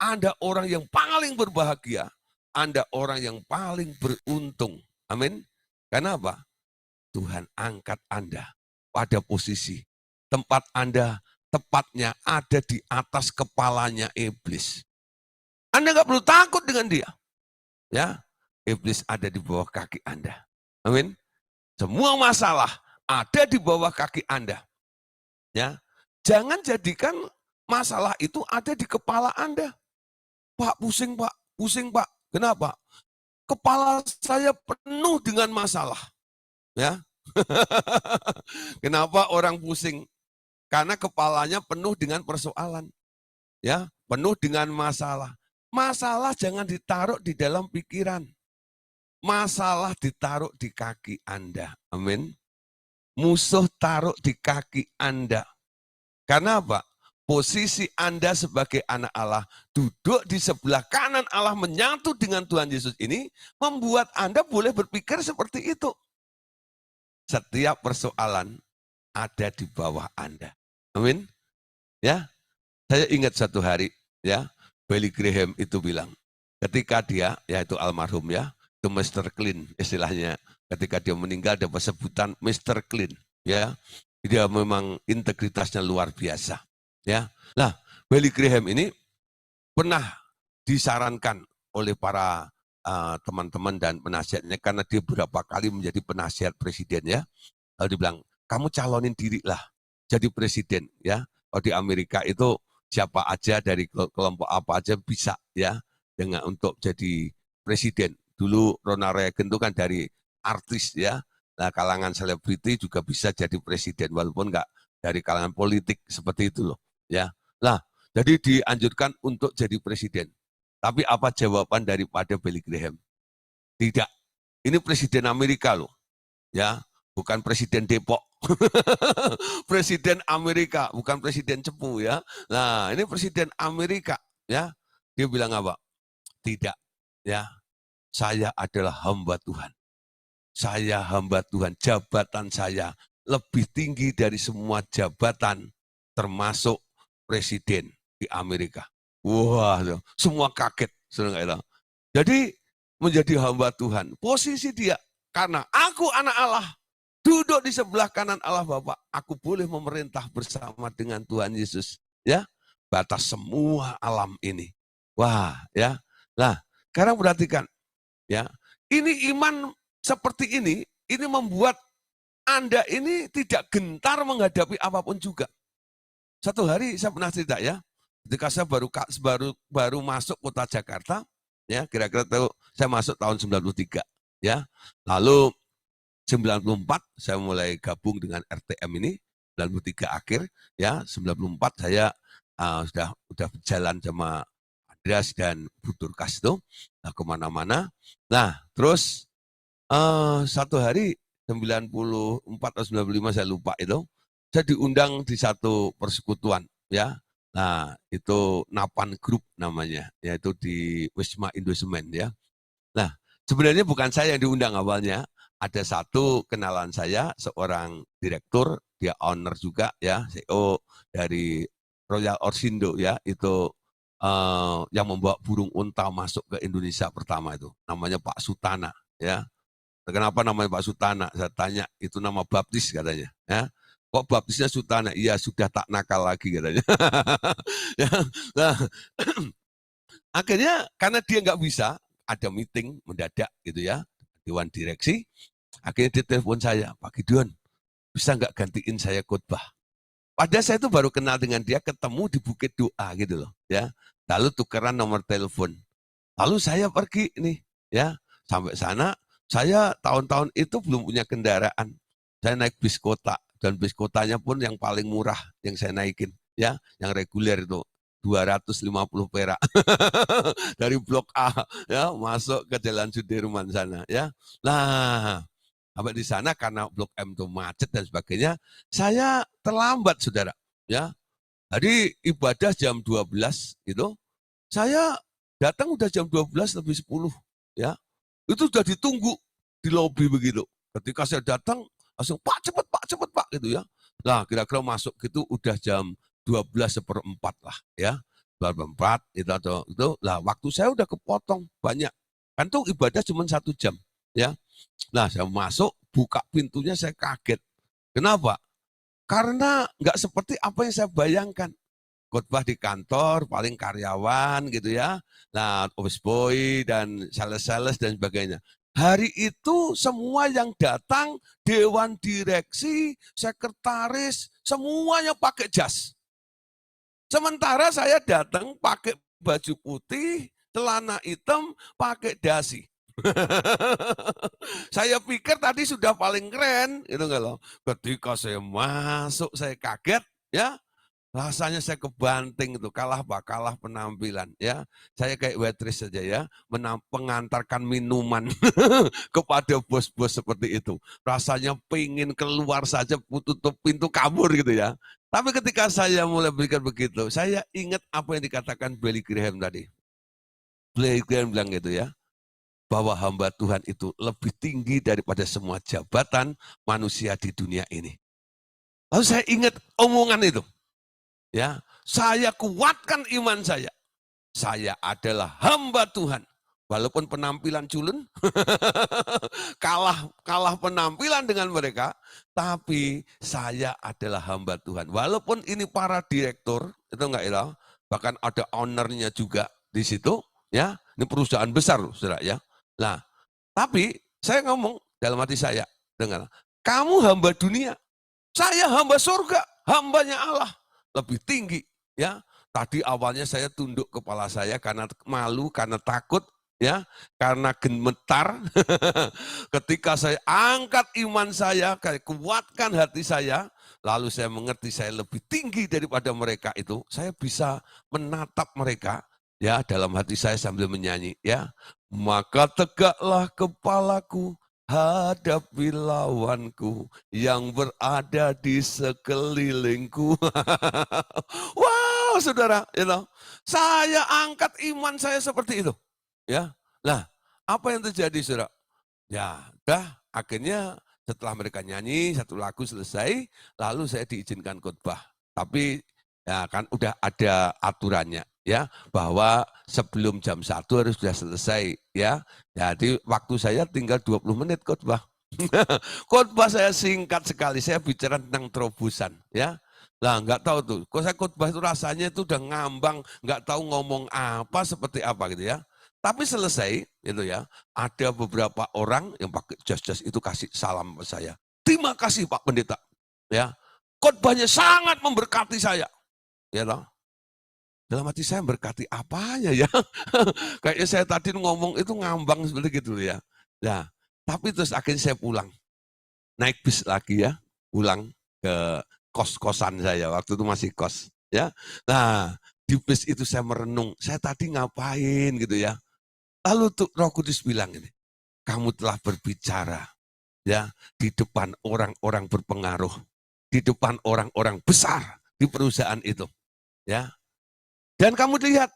Anda orang yang paling berbahagia. Anda orang yang paling beruntung. Amin. Karena apa? Tuhan angkat Anda pada posisi tempat Anda tepatnya ada di atas kepalanya iblis. Anda nggak perlu takut dengan dia. Ya, iblis ada di bawah kaki Anda. Amin. Semua masalah ada di bawah kaki Anda. Ya, jangan jadikan masalah itu ada di kepala Anda. Pak, pusing Pak, pusing Pak. Kenapa? Kepala saya penuh dengan masalah. Ya, kenapa orang pusing? Karena kepalanya penuh dengan persoalan. Ya, penuh dengan masalah. Masalah jangan ditaruh di dalam pikiran. Masalah ditaruh di kaki Anda. Amin. Musuh taruh di kaki Anda. Karena apa? Posisi Anda sebagai anak Allah, duduk di sebelah kanan Allah menyatu dengan Tuhan Yesus ini, membuat Anda boleh berpikir seperti itu. Setiap persoalan ada di bawah Anda. Amin. Ya, saya ingat satu hari, ya, Billy Graham itu bilang, ketika dia, yaitu almarhum ya, itu Mr. Clean istilahnya. Ketika dia meninggal ada sebutan Mr. Clean, ya. Dia memang integritasnya luar biasa, ya. Nah, Billy Graham ini pernah disarankan oleh para teman-teman dan penasihatnya karena dia beberapa kali menjadi penasihat presiden, ya. Lalu dibilang, kamu calonin diri lah jadi presiden, ya. Kalau di Amerika itu siapa aja dari kelompok apa aja bisa, ya, dengan untuk jadi presiden. Dulu Ronald Reagan itu kan dari artis, ya. Nah, kalangan selebriti juga bisa jadi presiden walaupun enggak dari kalangan politik seperti itu loh, ya. Nah, jadi dianjurkan untuk jadi presiden. Tapi apa jawaban daripada Billy Graham? Tidak. Ini presiden Amerika loh, ya. Bukan presiden Depok. Presiden Amerika, bukan presiden Cepu, ya. Nah, ini presiden Amerika, ya. Dia bilang apa? Tidak, ya. Saya adalah hamba Tuhan. Saya hamba Tuhan. Jabatan saya lebih tinggi dari semua jabatan, termasuk presiden di Amerika. Wah, semua kaget. Jadi menjadi hamba Tuhan. Posisi dia, karena aku anak Allah, duduk di sebelah kanan Allah Bapa, aku boleh memerintah bersama dengan Tuhan Yesus, ya. Batas semua alam ini. Wah, ya. Nah, sekarang perhatikan, ya. Ini iman seperti ini membuat Anda ini tidak gentar menghadapi apapun juga. Satu hari saya pernah cerita, ya. Ketika saya baru masuk kota Jakarta, ya, kira-kira saya masuk tahun 93, ya. Lalu 94 saya mulai gabung dengan RTM ini, 93 akhir, ya. 94 saya sudah berjalan sama Andreas dan Buturkas itu, nah, kemana-mana. Nah, terus satu hari 94 atau 95 saya lupa itu, saya diundang di satu persekutuan, ya. Nah, itu Napan Group namanya, yaitu di Wisma Indosemen, ya. Nah, sebenarnya bukan saya yang diundang awalnya, ada satu kenalan saya, seorang direktur, dia owner juga, ya, CEO dari Royal Orsindo, ya, itu yang membawa burung unta masuk ke Indonesia pertama itu, namanya Pak Sutana, ya. Kenapa namanya Pak Sutana? Saya tanya, itu nama baptis katanya, ya. Kok baptisnya Sutana? Iya, sudah tak nakal lagi katanya. Ya, nah, akhirnya karena dia nggak bisa, ada meeting mendadak gitu, ya, Dewan Direksi, akhirnya dia telepon saya, Pak Gideon, bisa nggak gantiin saya khotbah? Padahal saya itu baru kenal dengan dia, ketemu di Bukit Doa gitu loh, ya. Lalu tukeran nomor telepon. Lalu saya pergi nih, ya, sampai sana. Saya tahun-tahun itu belum punya kendaraan. Saya naik bis kota, dan bis kotanya pun yang paling murah yang saya naikin, ya, yang reguler itu 250 perak dari Blok A, ya, masuk ke Jalan Sudirman sana, ya. Nah, sampai di sana karena Blok M itu macet dan sebagainya, saya terlambat, saudara, ya. Jadi ibadah jam 12 itu, saya datang udah jam 12 lebih 10, ya. Itu sudah ditunggu di lobi begitu. Ketika saya datang, langsung Pak cepet Pak gitu, ya. Nah, kira-kira masuk gitu udah jam 12:04 lah, ya. 12:04 itu lah, waktu saya udah kepotong banyak. Kan tuh ibadah cuma 1 jam, ya. Nah, saya masuk, buka pintunya, saya kaget. Kenapa? Karena nggak seperti apa yang saya bayangkan. Khotbah di kantor, paling karyawan gitu, ya. Nah, office boy dan sales-sales dan sebagainya. Hari itu semua yang datang, dewan direksi, sekretaris, semuanya pakai jas. Sementara saya datang pakai baju putih, celana hitam, pakai dasi. Saya pikir tadi sudah paling keren, gitu enggak loh. Ketika saya masuk, saya kaget, ya. Rasanya saya kebanting itu, kalah Pak, kalah penampilan, ya. Saya kayak waitress saja, ya, mengantarkan minuman kepada bos-bos seperti itu. Rasanya pengen keluar saja, tutup pintu kabur gitu, ya. Tapi ketika saya mulai berpikir begitu, saya ingat apa yang dikatakan Billy Graham tadi. Billy Graham bilang gitu, ya, bahwa hamba Tuhan itu lebih tinggi daripada semua jabatan manusia di dunia ini. Lalu saya ingat omongan itu. Ya, saya kuatkan iman saya. Saya adalah hamba Tuhan. Walaupun penampilan culun, kalah penampilan dengan mereka, tapi saya adalah hamba Tuhan. Walaupun ini para direktur, itu enggak ya, bahkan ada ownernya juga di situ, ya. Ini perusahaan besar, saudara ya. Nah, tapi saya ngomong dalam hati saya, dengar, kamu hamba dunia, saya hamba surga, hambanya Allah, lebih tinggi, ya. Tadi awalnya saya tunduk kepala saya karena malu, karena takut, ya, karena gemetar. Ketika saya angkat iman saya, kuatkan hati saya, lalu saya mengerti saya lebih tinggi daripada mereka itu, saya bisa menatap mereka, ya, dalam hati saya sambil menyanyi, ya. Maka tegaklah kepalaku, hadapi lawanku yang berada di sekelilingku. Wow, saudara, saya angkat iman saya seperti itu. Ya, nah, apa yang terjadi, saudara? Ya, akhirnya setelah mereka nyanyi satu lagu selesai, lalu saya diizinkan khotbah. Tapi ya kan udah ada aturannya, ya, bahwa sebelum jam 1 harus sudah selesai, ya. Jadi waktu saya tinggal 20 menit khotbah. Khotbah saya singkat sekali, saya bicara tentang terobosan, ya. Lah nggak tahu tuh, kok saya khotbah itu rasanya itu udah ngambang, nggak tahu ngomong apa, seperti apa gitu ya. Tapi selesai, gitu ya, ada beberapa orang yang pakai jas-jas itu kasih salam ke saya. Terima kasih Pak Pendeta, ya. Khotbahnya sangat memberkati saya, ya toh. Dalam hati saya berkati apanya ya? Kayaknya saya tadi ngomong itu ngambang seperti gitu ya. Nah, tapi terus akhirnya saya pulang. Naik bis lagi ya, pulang ke kos-kosan saya, waktu itu masih kos. Ya, nah di bis itu saya merenung, saya tadi ngapain gitu ya. Lalu tuh Roh Kudus bilang ini, kamu telah berbicara ya di depan orang-orang berpengaruh, di depan orang-orang besar di perusahaan itu, ya. Dan kamu lihat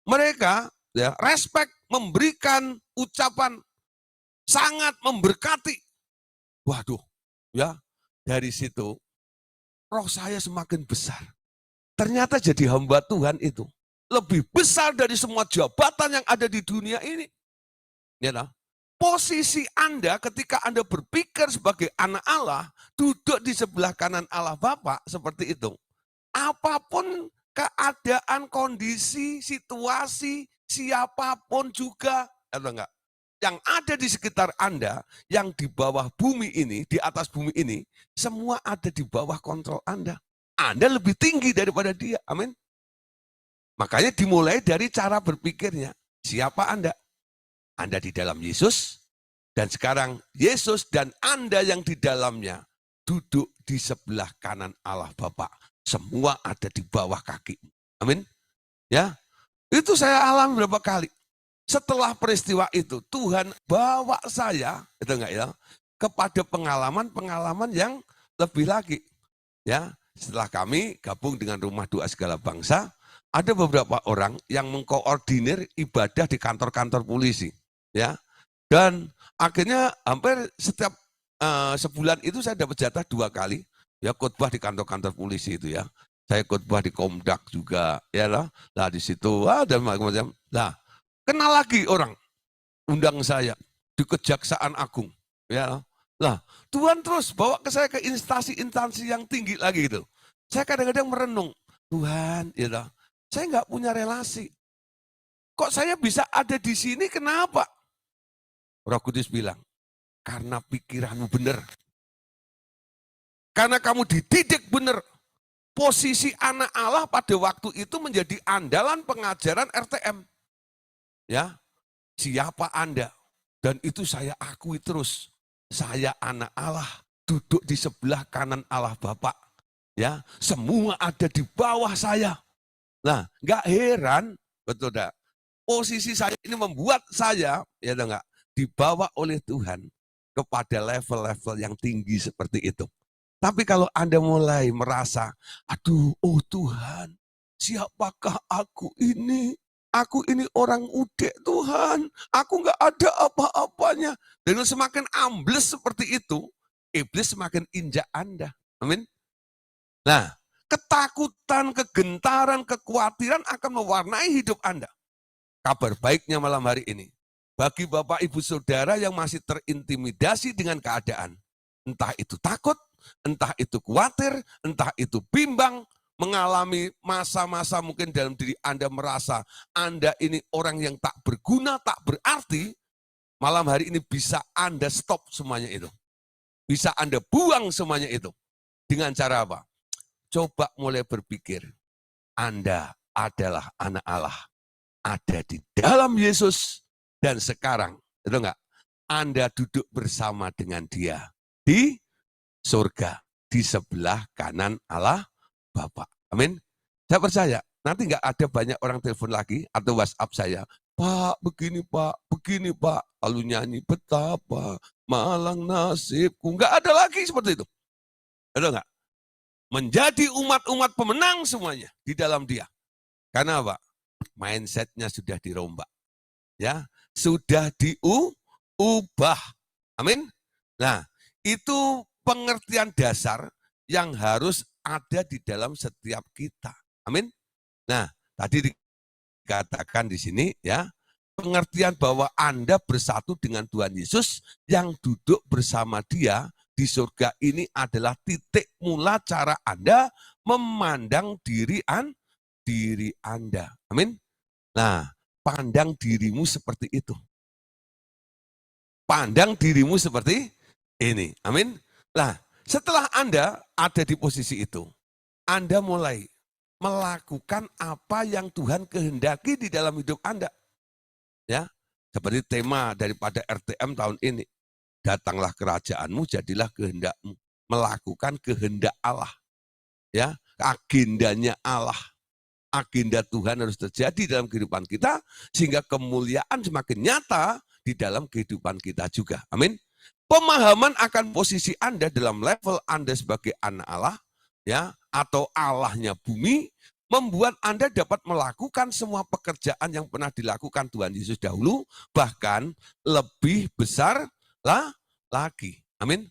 mereka ya respect, memberikan ucapan sangat memberkati. Waduh, ya dari situ roh saya semakin besar. Ternyata jadi hamba Tuhan itu lebih besar dari semua jabatan yang ada di dunia ini. Ya, posisi Anda ketika Anda berpikir sebagai anak Allah, duduk di sebelah kanan Allah Bapa seperti itu. Apapun keadaan, kondisi, situasi, siapapun juga, atau enggak, yang ada di sekitar Anda, yang di bawah bumi ini, di atas bumi ini, semua ada di bawah kontrol Anda. Anda lebih tinggi daripada dia, amin. Makanya dimulai dari cara berpikirnya. Siapa Anda? Anda di dalam Yesus, dan sekarang Yesus dan Anda yang di dalamnya duduk di sebelah kanan Allah Bapa. Semua ada di bawah kaki. Amin. Ya, itu saya alami berapa kali. Setelah peristiwa itu, Tuhan bawa saya, itu enggak ya, kepada pengalaman-pengalaman yang lebih lagi. Ya, setelah kami gabung dengan Rumah Doa Segala Bangsa, ada beberapa orang yang mengkoordinir ibadah di kantor-kantor polisi. Ya, dan akhirnya hampir setiap sebulan itu saya dapat jatah 2 kali, ya khotbah di kantor-kantor polisi itu ya. Saya khotbah di Komdak juga, ya lah. Nah di situ ada macam-macam. Nah, kenal lagi orang, undang saya di Kejaksaan Agung, ya. Lah, Tuhan terus bawa ke saya ke instansi-instansi yang tinggi lagi gitu. Saya kadang-kadang merenung, Tuhan, ya, saya nggak punya relasi. Kok saya bisa ada di sini, kenapa? Roh Kudus bilang, karena pikiranmu benar. Karena kamu dididik benar. Posisi anak Allah pada waktu itu menjadi andalan pengajaran RTM. Ya, siapa Anda? Dan itu saya akui terus. Saya anak Allah, duduk di sebelah kanan Allah Bapa. Ya, semua ada di bawah saya. Nah, nggak heran, betul enggak? Posisi saya ini membuat saya, ya enggak, dibawa oleh Tuhan kepada level-level yang tinggi seperti itu. Tapi kalau Anda mulai merasa, aduh, oh Tuhan, siapakah aku ini? Aku ini orang udek Tuhan, aku nggak ada apa-apanya. Dengan semakin ambles seperti itu, iblis semakin injak Anda. Amin. Nah, ketakutan, kegentaran, kekhawatiran akan mewarnai hidup Anda. kabar baiknya malam hari ini. Bagi Bapak Ibu Saudara yang masih terintimidasi dengan keadaan, entah itu takut, entah itu khawatir, entah itu bimbang, mengalami masa-masa mungkin dalam diri Anda merasa Anda ini orang yang tak berguna, tak berarti, malam hari ini bisa Anda stop semuanya itu. Bisa Anda buang semuanya itu. Dengan cara apa? Coba mulai berpikir, Anda adalah anak Allah. Ada di dalam Yesus. Dan sekarang, itu enggak? Anda duduk bersama dengan Dia di surga, di sebelah kanan Allah Bapa. Amin. Saya percaya, nanti enggak ada banyak orang telepon lagi atau WhatsApp saya. Pak, begini Pak. Lalu nyanyi betapa malang nasibku. Enggak ada lagi seperti itu. Ada enggak? Menjadi umat-umat pemenang semuanya di dalam Dia. Karena apa? Mindsetnya sudah dirombak. Ya, sudah diubah. Amin. Nah, itu pengertian dasar yang harus ada di dalam setiap kita. Amin. Nah, tadi dikatakan di sini ya, pengertian bahwa Anda bersatu dengan Tuhan Yesus yang duduk bersama Dia di surga ini adalah titik mula cara Anda memandang diri Anda. Amin. Nah, pandang dirimu seperti itu. Pandang dirimu seperti ini. Amin. Nah, setelah Anda ada di posisi itu, Anda mulai melakukan apa yang Tuhan kehendaki di dalam hidup Anda. Ya, seperti tema daripada RTM tahun ini. Datanglah kerajaanmu, jadilah kehendakmu. Melakukan kehendak Allah. Ya, agendanya Allah. Agenda Tuhan harus terjadi dalam kehidupan kita, sehingga kemuliaan semakin nyata di dalam kehidupan kita juga. Amin. Pemahaman akan posisi Anda dalam level Anda sebagai anak Allah, ya, atau Allahnya bumi, membuat Anda dapat melakukan semua pekerjaan yang pernah dilakukan Tuhan Yesus dahulu, bahkan lebih besar lagi. Amin.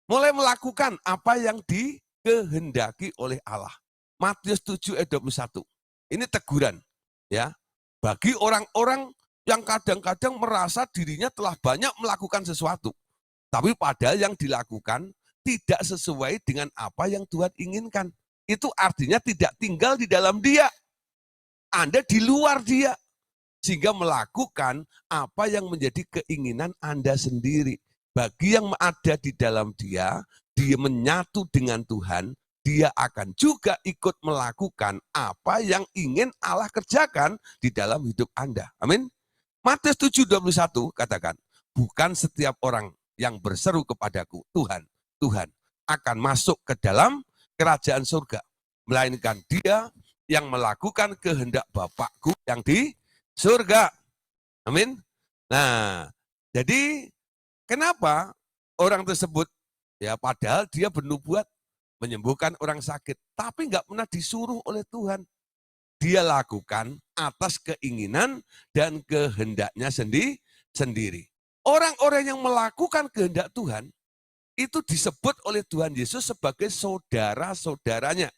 Mulai melakukan apa yang dikehendaki oleh Allah. Matius 7 ayat 21. Ini teguran ya bagi orang-orang yang kadang-kadang merasa dirinya telah banyak melakukan sesuatu. Tapi padahal yang dilakukan tidak sesuai dengan apa yang Tuhan inginkan. Itu artinya tidak tinggal di dalam Dia. Anda di luar Dia. Sehingga melakukan apa yang menjadi keinginan Anda sendiri. Bagi yang ada di dalam Dia, Dia menyatu dengan Tuhan, Dia akan juga ikut melakukan apa yang ingin Allah kerjakan di dalam hidup Anda. Amin. Matius 7:21 katakan, bukan setiap orang yang berseru kepadaku, Tuhan, Tuhan, akan masuk ke dalam kerajaan surga. Melainkan dia yang melakukan kehendak Bapakku yang di surga. Amin. Nah, jadi kenapa orang tersebut, ya padahal dia bernubuat, menyembuhkan orang sakit, tapi nggak pernah disuruh oleh Tuhan. Dia lakukan atas keinginan dan kehendaknya sendiri. Orang-orang yang melakukan kehendak Tuhan, itu disebut oleh Tuhan Yesus sebagai saudara-saudaranya.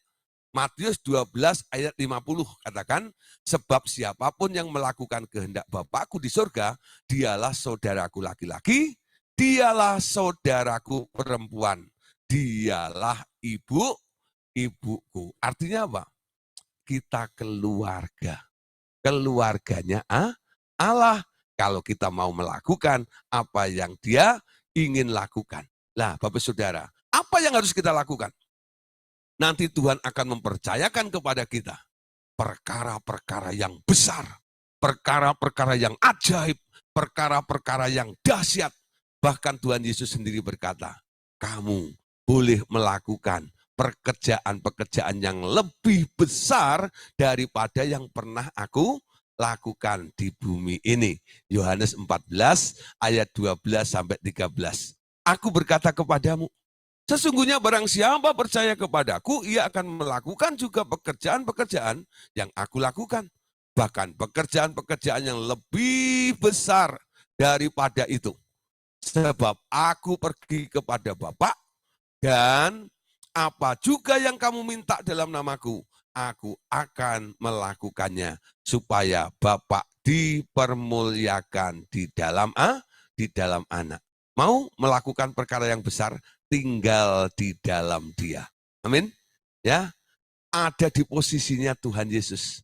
Matius 12 ayat 50 katakan, sebab siapapun yang melakukan kehendak Bapakku di surga, dialah saudaraku laki-laki, dialah saudaraku perempuan, dialah ibuku. Artinya apa? Kita keluarga. Keluarganya Allah. Kalau kita mau melakukan apa yang Dia ingin lakukan. Lah, Bapak Saudara, apa yang harus kita lakukan? Nanti Tuhan akan mempercayakan kepada kita perkara-perkara yang besar, perkara-perkara yang ajaib, perkara-perkara yang dahsyat. Bahkan Tuhan Yesus sendiri berkata, kamu boleh melakukan pekerjaan-pekerjaan yang lebih besar daripada yang pernah aku lakukan di bumi ini. Yohanes 14 ayat 12 sampai 13. Aku berkata kepadamu, sesungguhnya barang siapa percaya kepadaku, ia akan melakukan juga pekerjaan-pekerjaan yang aku lakukan. Bahkan pekerjaan-pekerjaan yang lebih besar daripada itu. Sebab aku pergi kepada Bapa, dan apa juga yang kamu minta dalam namaku, aku akan melakukannya, supaya Bapa dipermuliakan di dalam anak. Mau melakukan perkara yang besar, tinggal di dalam Dia. Amin. Ya, ada di posisinya Tuhan Yesus.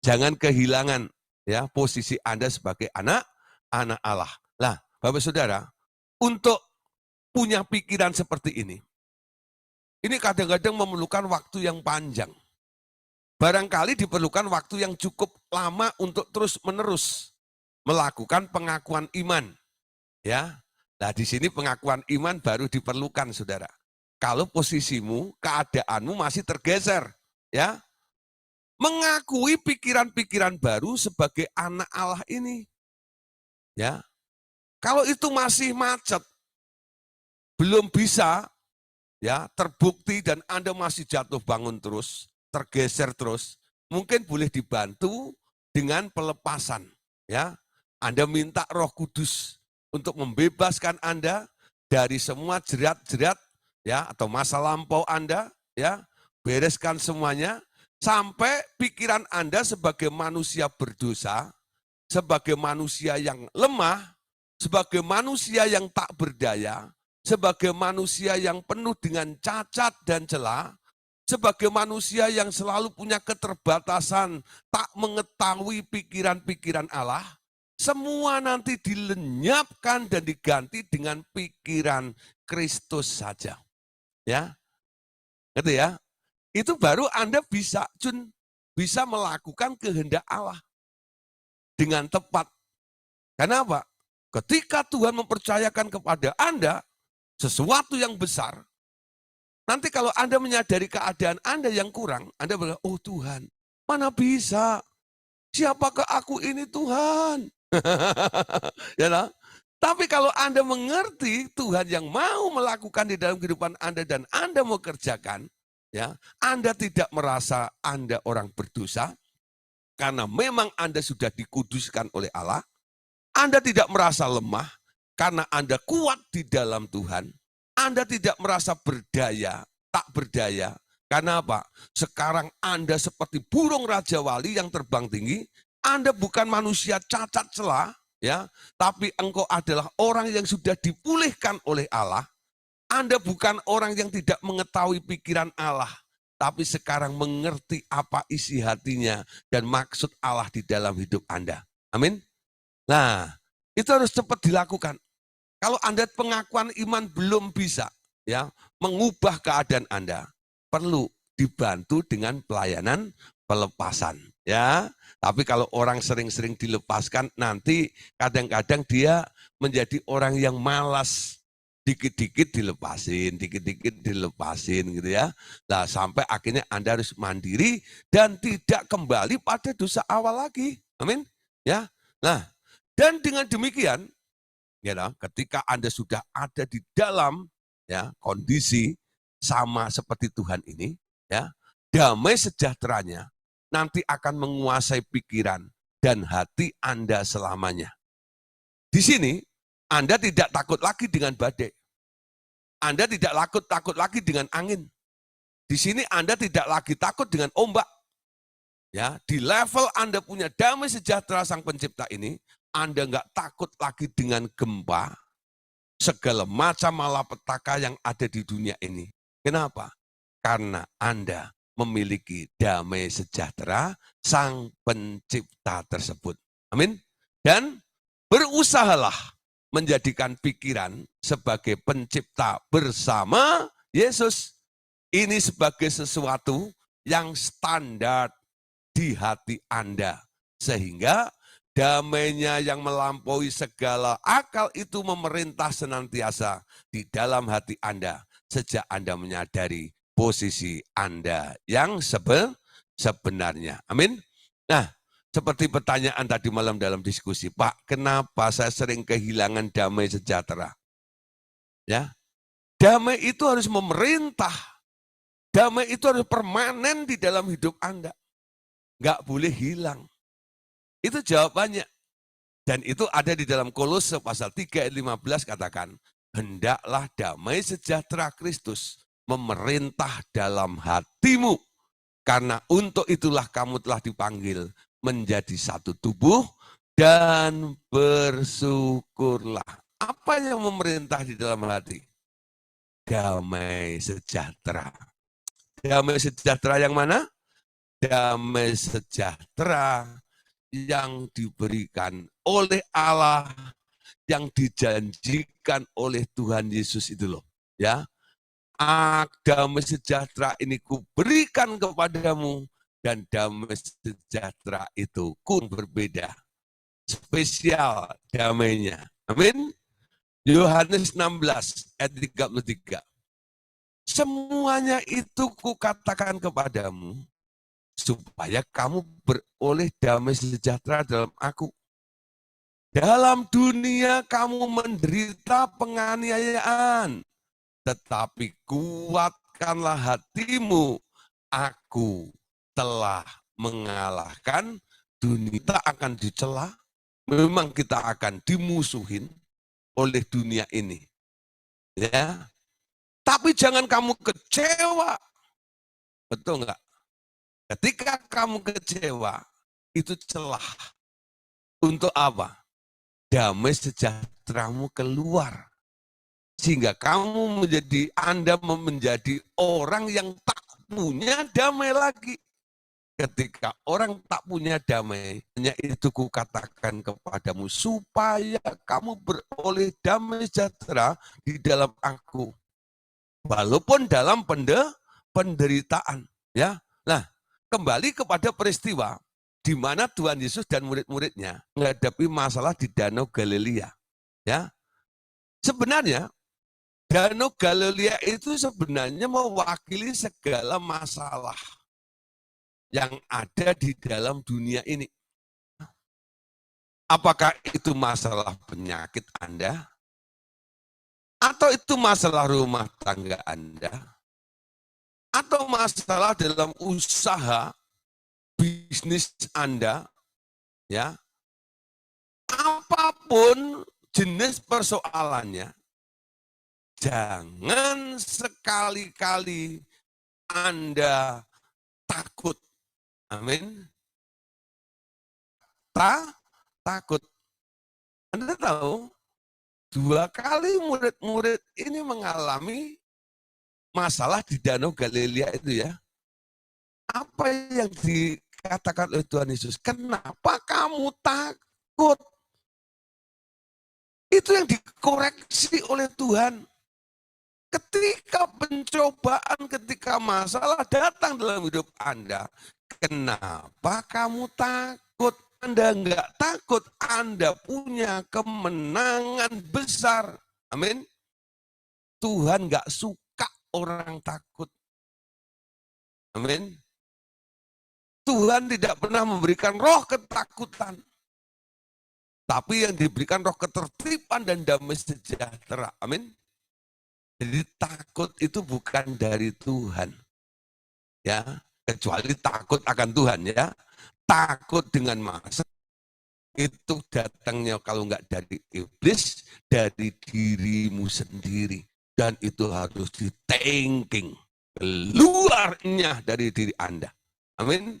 Jangan kehilangan ya posisi Anda sebagai anak Allah. Lah, Bapak Saudara, untuk punya pikiran seperti ini kadang-kadang memerlukan waktu yang panjang. Barangkali diperlukan waktu yang cukup lama untuk terus-menerus melakukan pengakuan iman. Ya, nah di sini pengakuan iman baru diperlukan, saudara. Kalau posisimu, keadaanmu masih tergeser, ya, mengakui pikiran-pikiran baru sebagai anak Allah ini, ya. Kalau itu masih macet, belum bisa, ya, terbukti dan Anda masih jatuh bangun terus, tergeser terus, mungkin boleh dibantu dengan pelepasan, ya. Anda minta Roh Kudus untuk membebaskan Anda dari semua jerat-jerat, ya, atau masa lampau Anda, ya, bereskan semuanya sampai pikiran Anda sebagai manusia berdosa, sebagai manusia yang lemah, sebagai manusia yang tak berdaya, sebagai manusia yang penuh dengan cacat dan celah, sebagai manusia yang selalu punya keterbatasan, tak mengetahui pikiran-pikiran Allah, semua nanti dilenyapkan dan diganti dengan pikiran Kristus saja. Ya, gitu ya. Itu baru Anda bisa melakukan kehendak Allah dengan tepat. Kenapa? Ketika Tuhan mempercayakan kepada Anda sesuatu yang besar, nanti kalau Anda menyadari keadaan Anda yang kurang, Anda berkata, oh Tuhan, mana bisa? Siapakah aku ini Tuhan? Ya, nah? Tapi kalau Anda mengerti Tuhan yang mau melakukan di dalam kehidupan Anda dan Anda mau kerjakan, ya, Anda tidak merasa Anda orang berdosa, karena memang Anda sudah dikuduskan oleh Allah. Anda tidak merasa lemah, karena Anda kuat di dalam Tuhan. Anda tidak merasa berdaya, tak berdaya. Karena apa? Sekarang Anda seperti burung Raja Wali yang terbang tinggi. Anda bukan manusia cacat celah, ya, tapi engkau adalah orang yang sudah dipulihkan oleh Allah. Anda bukan orang yang tidak mengetahui pikiran Allah, tapi sekarang mengerti apa isi hatinya dan maksud Allah di dalam hidup Anda. Amin. Nah, itu harus cepat dilakukan. Kalau Anda pengakuan iman belum bisa, ya, mengubah keadaan Anda, perlu dibantu dengan pelayanan pelepasan, ya. Tapi kalau orang sering-sering dilepaskan, nanti kadang-kadang dia menjadi orang yang malas, dikit-dikit dilepasin, dikit-dikit dilepasin, gitu ya. Nah, sampai akhirnya Anda harus mandiri dan tidak kembali pada dosa awal lagi. Amin. Ya. Nah, dan dengan demikian, ya, ketika Anda sudah ada di dalam, ya, kondisi sama seperti Tuhan ini, ya, damai sejahteranya nanti akan menguasai pikiran dan hati Anda selamanya. Di sini Anda tidak takut lagi dengan badai. Anda tidak takut lagi dengan angin. Di sini Anda tidak lagi takut dengan ombak. Ya, di level Anda punya damai sejahtera Sang Pencipta ini, Anda nggak takut lagi dengan gempa, segala macam malapetaka yang ada di dunia ini. Kenapa? Karena Anda memiliki damai sejahtera Sang Pencipta tersebut. Amin. Dan berusahalah menjadikan pikiran sebagai pencipta bersama Yesus. Ini sebagai sesuatu yang standar di hati Anda. Sehingga damainya yang melampaui segala akal itu memerintah senantiasa di dalam hati Anda. Sejak Anda menyadari posisi Anda yang sebenarnya. Amin. Nah, seperti pertanyaan tadi malam dalam diskusi, Pak, kenapa saya sering kehilangan damai sejahtera? Ya, damai itu harus memerintah. Damai itu harus permanen di dalam hidup Anda. Nggak boleh hilang. Itu jawabannya. Dan itu ada di dalam Kolose pasal 3 ayat 15 katakan, hendaklah damai sejahtera Kristus memerintah dalam hatimu. Karena untuk itulah kamu telah dipanggil menjadi satu tubuh dan bersyukurlah. Apa yang memerintah di dalam hati? Damai sejahtera. Damai sejahtera yang mana? Damai sejahtera yang diberikan oleh Allah, yang dijanjikan oleh Tuhan Yesus itu loh. Ya, damai sejahtera ini kuberikan kepadamu, dan damai sejahtera itu berbeda. Spesial damainya. Amin. Yohanes 16 ayat 33. Semuanya itu kukatakan kepadamu, supaya kamu beroleh damai sejahtera dalam aku. Dalam dunia kamu menderita penganiayaan, tetapi kuatkanlah hatimu, aku telah mengalahkan dunia. Kita akan dicela, memang kita akan dimusuhin oleh dunia ini. Ya, tapi jangan kamu kecewa. Betul enggak? Ketika kamu kecewa, itu celah. Untuk apa? Damai sejahteramu keluar. Sehingga kamu Anda menjadi orang yang tak punya damai lagi. Ketika orang tak punya damai, hanya itu kukatakan kepadamu, supaya kamu beroleh damai sejahtera di dalam aku. Walaupun dalam penderitaan. Ya, nah, kembali kepada peristiwa di mana Tuhan Yesus dan murid-muridnya menghadapi masalah di Danau Galilea. Ya, sebenarnya Danau Galilea itu sebenarnya mewakili segala masalah yang ada di dalam dunia ini. Apakah itu masalah penyakit Anda? Atau itu masalah rumah tangga Anda? Atau masalah dalam usaha bisnis Anda? Ya, apapun jenis persoalannya, jangan sekali-kali Anda takut. Amin. Takut. Anda tahu, 2 kali murid-murid ini mengalami masalah di Danau Galilea itu ya. Apa yang dikatakan oleh Tuhan Yesus? Kenapa kamu takut? Itu yang dikoreksi oleh Tuhan. Ketika pencobaan, ketika masalah datang dalam hidup Anda, kenapa kamu takut? Anda enggak takut, Anda punya kemenangan besar. Amin. Tuhan enggak suka orang takut. Amin. Tuhan tidak pernah memberikan roh ketakutan. Tapi yang diberikan roh ketertiban dan damai sejahtera. Amin. Jadi takut itu bukan dari Tuhan. Ya, kecuali takut akan Tuhan ya. Takut dengan masa itu datangnya kalau enggak dari iblis, dari dirimu sendiri. Dan itu harus di-thinking, keluarnya dari diri Anda. Amin.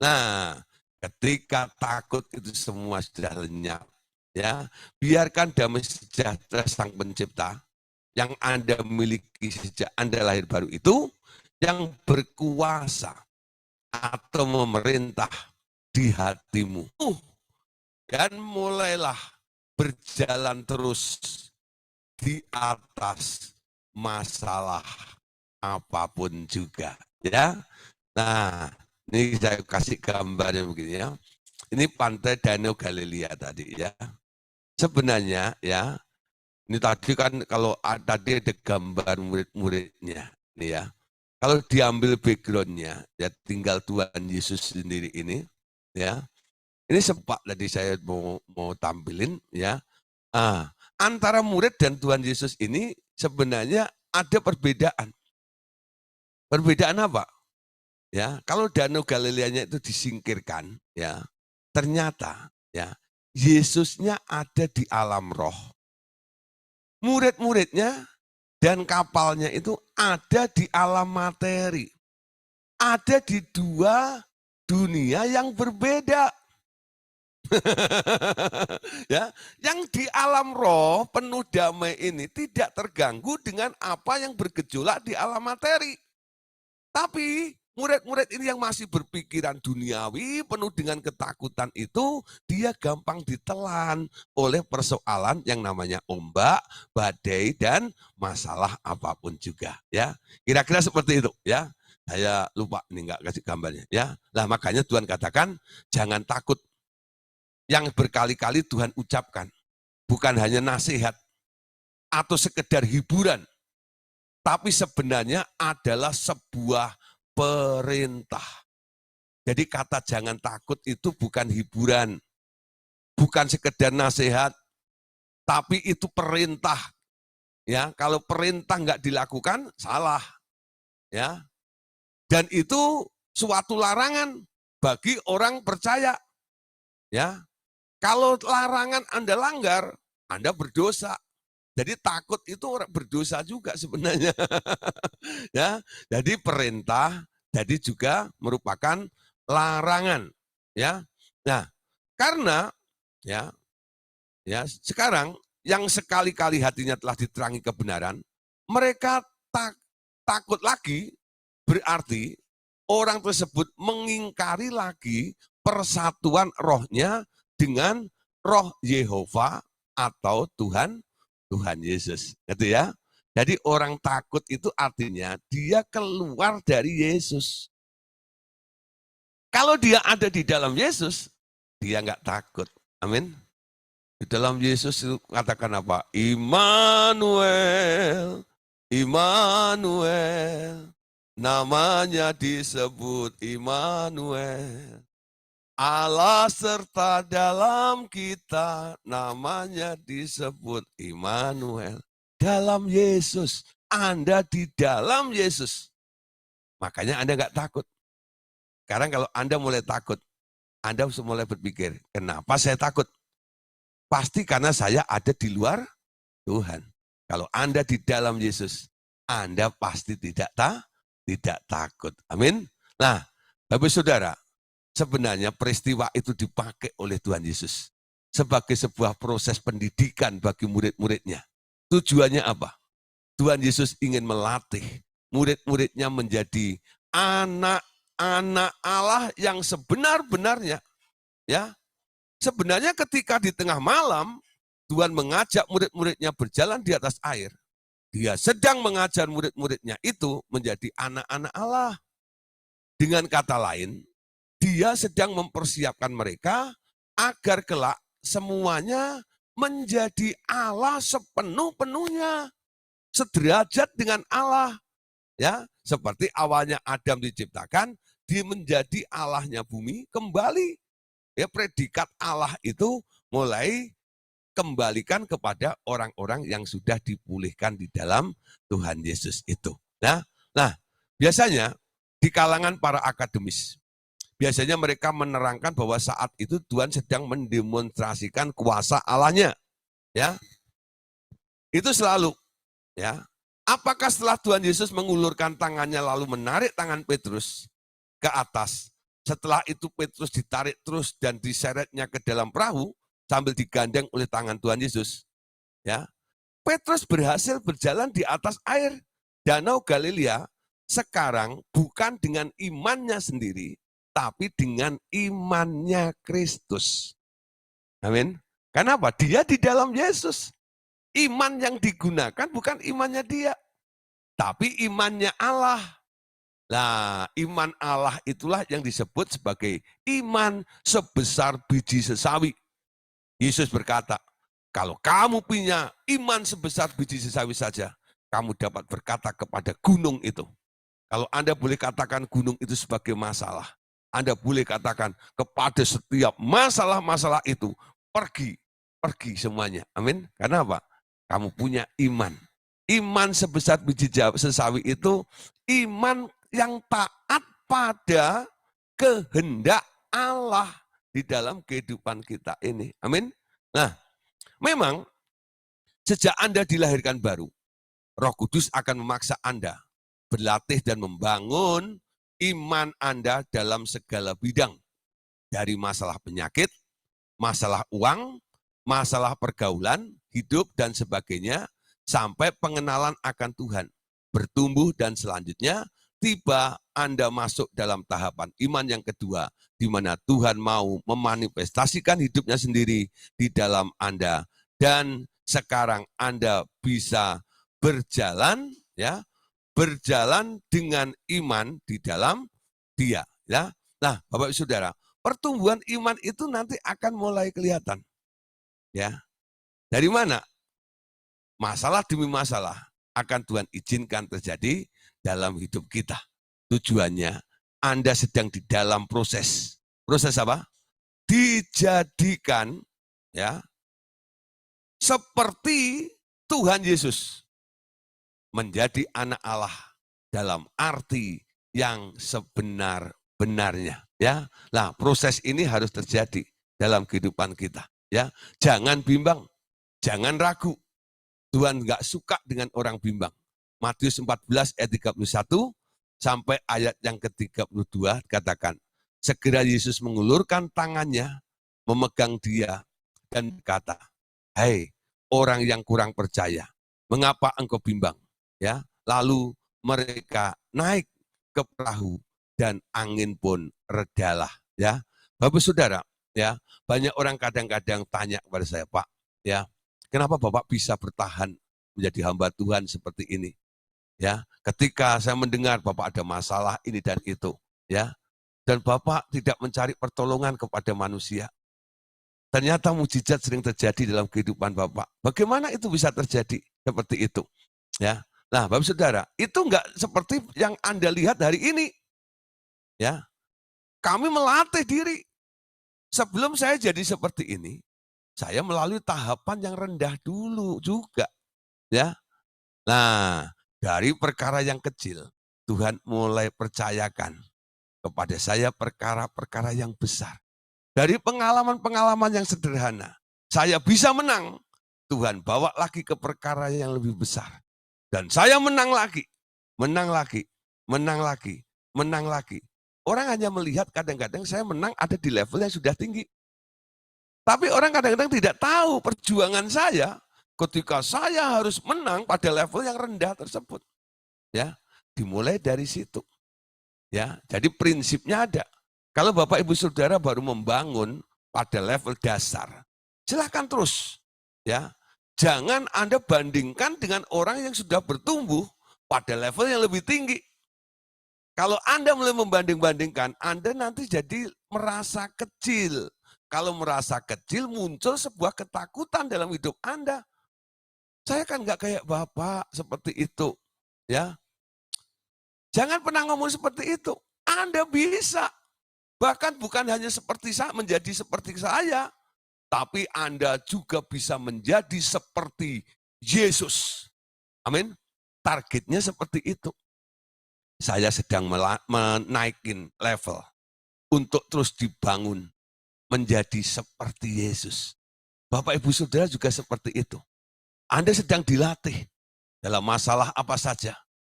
Nah, ketika takut itu semua sudah lenyap. Ya, biarkan damai sejahtera Sang Pencipta yang Anda miliki sejak Anda lahir baru itu, yang berkuasa atau memerintah di hatimu. Dan mulailah berjalan terus di atas masalah apapun juga. Ya, nah ini saya kasih gambarnya begini ya. Ini pantai Danau Galilea tadi ya. Sebenarnya ya, ini tadi kan kalau tadi ada gambar murid-muridnya, nih ya. Kalau diambil backgroundnya, ya tinggal Tuhan Yesus sendiri ini, ya. Ini sempat tadi saya mau tampilin, ya. Antara murid dan Tuhan Yesus ini sebenarnya ada perbedaan. Perbedaan apa? Ya, kalau Danau Galileanya itu disingkirkan, ya, ternyata ya Yesusnya ada di alam roh. Murid-muridnya dan kapalnya itu ada di alam materi. Ada di dua dunia yang berbeda. Ya, yang di alam roh penuh damai ini tidak terganggu dengan apa yang bergejolak di alam materi. Tapi murid-murid ini yang masih berpikiran duniawi, penuh dengan ketakutan itu, dia gampang ditelan oleh persoalan yang namanya ombak, badai, dan masalah apapun juga. Ya, kira-kira seperti itu. Ya, saya lupa nih nggak kasih gambarnya. Ya, lah makanya Tuhan katakan jangan takut. Yang berkali-kali Tuhan ucapkan, bukan hanya nasihat atau sekedar hiburan, tapi sebenarnya adalah sebuah perintah. Jadi kata jangan takut itu bukan hiburan, bukan sekedar nasihat, tapi itu perintah. Ya, kalau perintah nggak dilakukan salah. Ya, dan itu suatu larangan bagi orang percaya. Ya, kalau larangan Anda langgar, Anda berdosa. Jadi takut itu orang berdosa juga sebenarnya. Ya, jadi perintah, jadi juga merupakan larangan. Ya, nah karena ya, sekarang yang sekali-kali hatinya telah diterangi kebenaran, mereka takut lagi, berarti orang tersebut mengingkari lagi persatuan rohnya dengan roh Yehova atau Tuhan Yesus. Gitu ya. Jadi orang takut itu artinya dia keluar dari Yesus. Kalau dia ada di dalam Yesus, dia nggak takut. Amin. Di dalam Yesus itu katakan apa? Immanuel, Immanuel. Namanya disebut Immanuel. Allah serta dalam kita, namanya disebut Immanuel. Dalam Yesus, Anda di dalam Yesus. Makanya Anda nggak takut. Sekarang kalau Anda mulai takut, Anda harus mulai berpikir, kenapa saya takut? Pasti karena saya ada di luar Tuhan. Kalau Anda di dalam Yesus, Anda pasti tidak takut. Amin. Nah, Bapak Saudara, sebenarnya peristiwa itu dipakai oleh Tuhan Yesus sebagai sebuah proses pendidikan bagi murid-muridnya. Tujuannya apa? Tuhan Yesus ingin melatih murid-muridnya menjadi anak-anak Allah yang sebenar-benarnya. Ya, sebenarnya ketika di tengah malam Tuhan mengajak murid-muridnya berjalan di atas air, dia sedang mengajar murid-muridnya itu menjadi anak-anak Allah. Dengan kata lain, dia sedang mempersiapkan mereka agar kelak semuanya menjadi Allah sepenuh-penuhnya, sederajat dengan Allah. Ya, seperti awalnya Adam diciptakan, dia menjadi Allahnya bumi kembali. Ya, predikat Allah itu mulai kembalikan kepada orang-orang yang sudah dipulihkan di dalam Tuhan Yesus itu. Nah, biasanya di kalangan para akademis, biasanya mereka menerangkan bahwa saat itu Tuhan sedang mendemonstrasikan kuasa Allahnya. Ya, itu selalu. Ya, apakah setelah Tuhan Yesus mengulurkan tangannya lalu menarik tangan Petrus ke atas, setelah itu Petrus ditarik terus dan diseretnya ke dalam perahu sambil digandeng oleh tangan Tuhan Yesus. Ya, Petrus berhasil berjalan di atas air. Danau Galilea sekarang bukan dengan imannya sendiri, tapi dengan imannya Kristus. Amin. Kenapa? Dia di dalam Yesus. Iman yang digunakan bukan imannya dia, tapi imannya Allah. Nah, iman Allah itulah yang disebut sebagai iman sebesar biji sesawi. Yesus berkata, kalau kamu punya iman sebesar biji sesawi saja, kamu dapat berkata kepada gunung itu. Kalau Anda boleh katakan gunung itu sebagai masalah, Anda boleh katakan kepada setiap masalah-masalah itu, pergi semuanya. Amin. Karena apa? Kamu punya iman. Iman sebesar biji sesawi itu iman yang taat pada kehendak Allah di dalam kehidupan kita ini. Amin. Nah, memang sejak Anda dilahirkan baru, Roh Kudus akan memaksa Anda berlatih dan membangun iman Anda dalam segala bidang. Dari masalah penyakit, masalah uang, masalah pergaulan, hidup, dan sebagainya, sampai pengenalan akan Tuhan. Bertumbuh dan selanjutnya, tiba Anda masuk dalam tahapan iman yang kedua, di mana Tuhan mau memanifestasikan hidupnya sendiri di dalam Anda. Dan sekarang Anda bisa berjalan, ya, berjalan dengan iman di dalam Dia. Ya. Nah, Bapak Saudara, pertumbuhan iman itu nanti akan mulai kelihatan. Ya. Dari mana? Masalah demi masalah akan Tuhan izinkan terjadi dalam hidup kita. Tujuannya Anda sedang di dalam proses. Proses apa? Dijadikan, ya, seperti Tuhan Yesus. Menjadi anak Allah dalam arti yang sebenar-benarnya. Ya, nah proses ini harus terjadi dalam kehidupan kita. Ya, jangan bimbang, jangan ragu. Tuhan nggak suka dengan orang bimbang. Matius 14 ayat 31 sampai ayat yang ke-32 katakan, segera Yesus mengulurkan tangannya, memegang dia dan berkata, "Hai orang yang kurang percaya, mengapa engkau bimbang?" Ya, lalu mereka naik ke perahu dan angin pun redalah. Ya, Bapak Saudara, ya, banyak orang kadang-kadang tanya kepada saya, Pak, ya, kenapa Bapak bisa bertahan menjadi hamba Tuhan seperti ini? Ya, ketika saya mendengar Bapak ada masalah ini dan itu, ya, dan Bapak tidak mencari pertolongan kepada manusia. Ternyata mujizat sering terjadi dalam kehidupan Bapak. Bagaimana itu bisa terjadi seperti itu? Ya, nah, Bapak Saudara, itu enggak seperti yang Anda lihat hari ini. Ya, kami melatih diri. Sebelum saya jadi seperti ini, saya melalui tahapan yang rendah dulu juga. Ya, nah, dari perkara yang kecil, Tuhan mulai percayakan kepada saya perkara-perkara yang besar. Dari pengalaman-pengalaman yang sederhana, saya bisa menang. Tuhan bawa lagi ke perkara yang lebih besar. Dan saya menang lagi, menang lagi, menang lagi, menang lagi. Orang hanya melihat kadang-kadang saya menang ada di level yang sudah tinggi. Tapi orang kadang-kadang tidak tahu perjuangan saya ketika saya harus menang pada level yang rendah tersebut. Ya, dimulai dari situ. Ya, jadi prinsipnya ada. Kalau Bapak Ibu Saudara baru membangun pada level dasar, silakan terus. Ya, jangan Anda bandingkan dengan orang yang sudah bertumbuh pada level yang lebih tinggi. Kalau Anda mulai membanding-bandingkan, Anda nanti jadi merasa kecil. Kalau merasa kecil muncul sebuah ketakutan dalam hidup Anda. Saya kan nggak kayak Bapak seperti itu. Ya, jangan pernah ngomong seperti itu. Anda bisa. Bahkan bukan hanya seperti saya, menjadi seperti saya. Tapi Anda juga bisa menjadi seperti Yesus. Amin. Targetnya seperti itu. Saya sedang menaikin level untuk terus dibangun menjadi seperti Yesus. Bapak Ibu Saudara juga seperti itu. Anda sedang dilatih dalam masalah apa saja.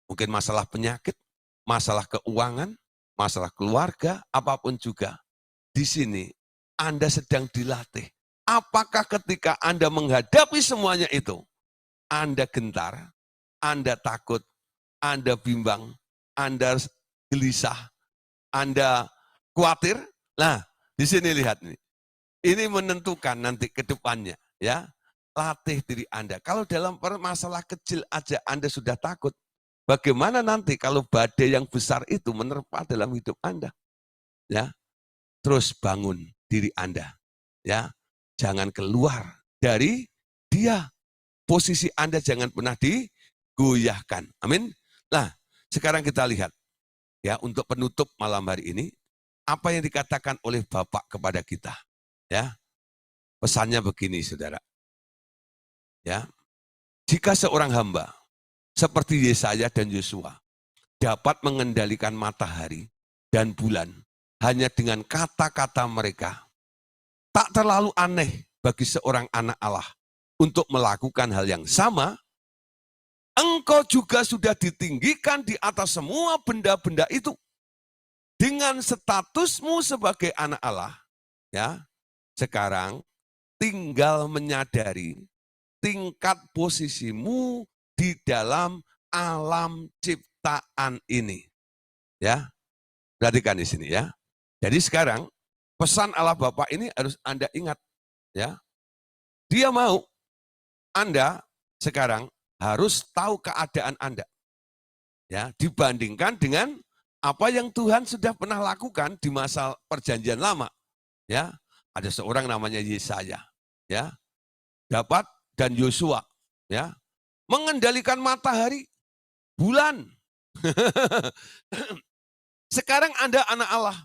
Mungkin masalah penyakit, masalah keuangan, masalah keluarga, apapun juga. Di sini Anda sedang dilatih. Apakah ketika Anda menghadapi semuanya itu, Anda gentar, Anda takut, Anda bimbang, Anda gelisah, Anda khawatir? Nah, di sini lihat nih. Ini menentukan nanti ke depannya, ya. Latih diri Anda. Kalau dalam masalah kecil aja Anda sudah takut, bagaimana nanti kalau badai yang besar itu menerpa dalam hidup Anda? Ya, terus bangun diri Anda. Ya, jangan keluar dari Dia. Posisi Anda jangan pernah digoyahkan. Amin. Nah, sekarang kita lihat ya untuk penutup malam hari ini apa yang dikatakan oleh Bapak kepada kita. Ya, pesannya begini, saudara. Ya, jika seorang hamba seperti Yesaya dan Yosua dapat mengendalikan matahari dan bulan hanya dengan kata-kata mereka, tak terlalu aneh bagi seorang anak Allah untuk melakukan hal yang sama. Engkau juga sudah ditinggikan di atas semua benda-benda itu. dengan statusmu sebagai anak Allah, ya, sekarang tinggal menyadari tingkat posisimu di dalam alam ciptaan ini. Ya, perhatikan di sini ya. Jadi sekarang pesan Allah Bapa ini harus Anda ingat ya. Dia mau Anda sekarang harus tahu keadaan Anda. Ya, dibandingkan dengan apa yang Tuhan sudah pernah lakukan di masa perjanjian lama. Ya, ada seorang namanya Yesaya, ya. Dapat dan Yosua, ya. Mengendalikan matahari, bulan. Sekarang Anda anak Allah.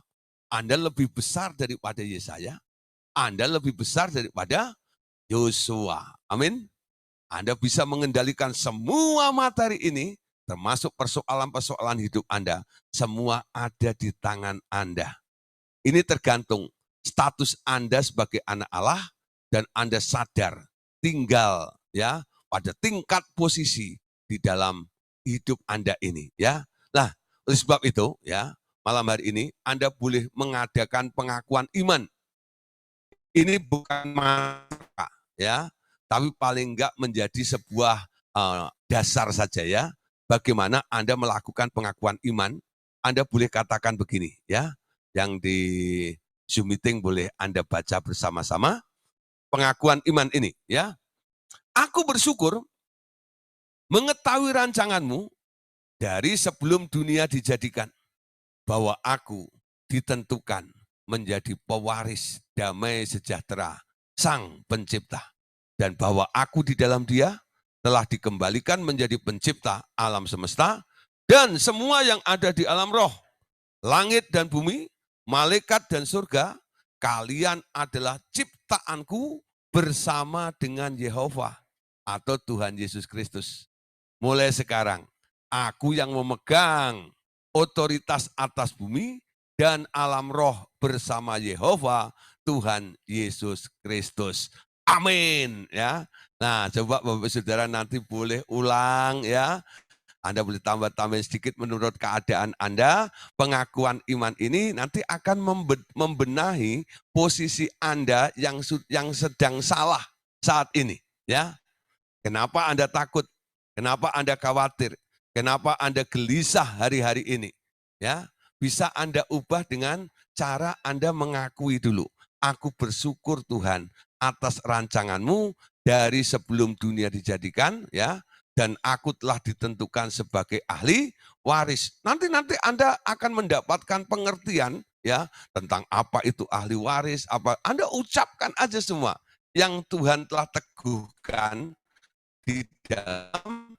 Anda lebih besar daripada Yesaya. Anda lebih besar daripada Yosua. Amin. Anda bisa mengendalikan semua materi ini, termasuk persoalan-persoalan hidup Anda. Semua ada di tangan Anda. Ini tergantung status Anda sebagai anak Allah dan Anda sadar tinggal ya pada tingkat posisi di dalam hidup Anda ini ya. Nah, oleh sebab itu ya, malam hari ini Anda boleh mengadakan pengakuan iman. Ini bukan mantra ya, tapi paling enggak menjadi sebuah dasar saja ya. Bagaimana Anda melakukan pengakuan iman? Anda boleh katakan begini ya. Yang di Zoom meeting boleh Anda baca bersama-sama pengakuan iman ini ya. Aku bersyukur mengetahui rancanganmu dari sebelum dunia dijadikan, bahwa aku ditentukan menjadi pewaris damai sejahtera Sang Pencipta, dan bahwa aku di dalam Dia telah dikembalikan menjadi pencipta alam semesta dan semua yang ada di alam roh, langit dan bumi, malaikat dan surga. Kalian adalah ciptaanku bersama dengan Yehova atau Tuhan Yesus Kristus. Mulai sekarang, aku yang memegang otoritas atas bumi dan alam roh bersama Yehova, Tuhan Yesus Kristus. Amin ya. Nah, coba Bapak Saudara nanti boleh ulang ya. Anda boleh tambah-tambah sedikit menurut keadaan Anda. Pengakuan iman ini nanti akan membenahi posisi Anda yang sedang salah saat ini ya. Kenapa Anda takut? Kenapa Anda khawatir? Kenapa Anda gelisah hari-hari ini? Ya, bisa Anda ubah dengan cara Anda mengakui dulu. Aku bersyukur Tuhan atas rancanganmu dari sebelum dunia dijadikan, ya, dan aku telah ditentukan sebagai ahli waris. Nanti Anda akan mendapatkan pengertian, ya, tentang apa itu ahli waris. Apa Anda ucapkan aja semua yang Tuhan telah teguhkan di dalam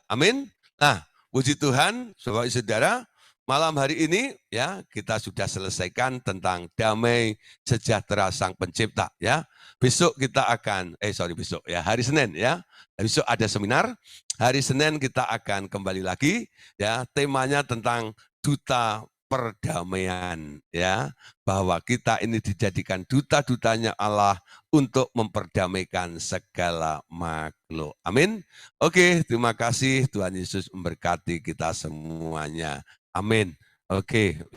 amin. Nah, puji Tuhan, saudara, malam hari ini ya kita sudah selesaikan tentang damai sejahtera Sang Pencipta ya. Besok kita akan besok ya, hari Senin ya. Besok ada seminar. Hari Senin kita akan kembali lagi ya, temanya tentang duta perdamaian ya, bahwa kita ini dijadikan duta-dutanya Allah untuk memperdamaikan segala makhluk. Amin. Oke, terima kasih. Tuhan Yesus memberkati kita semuanya. Amin. Oke.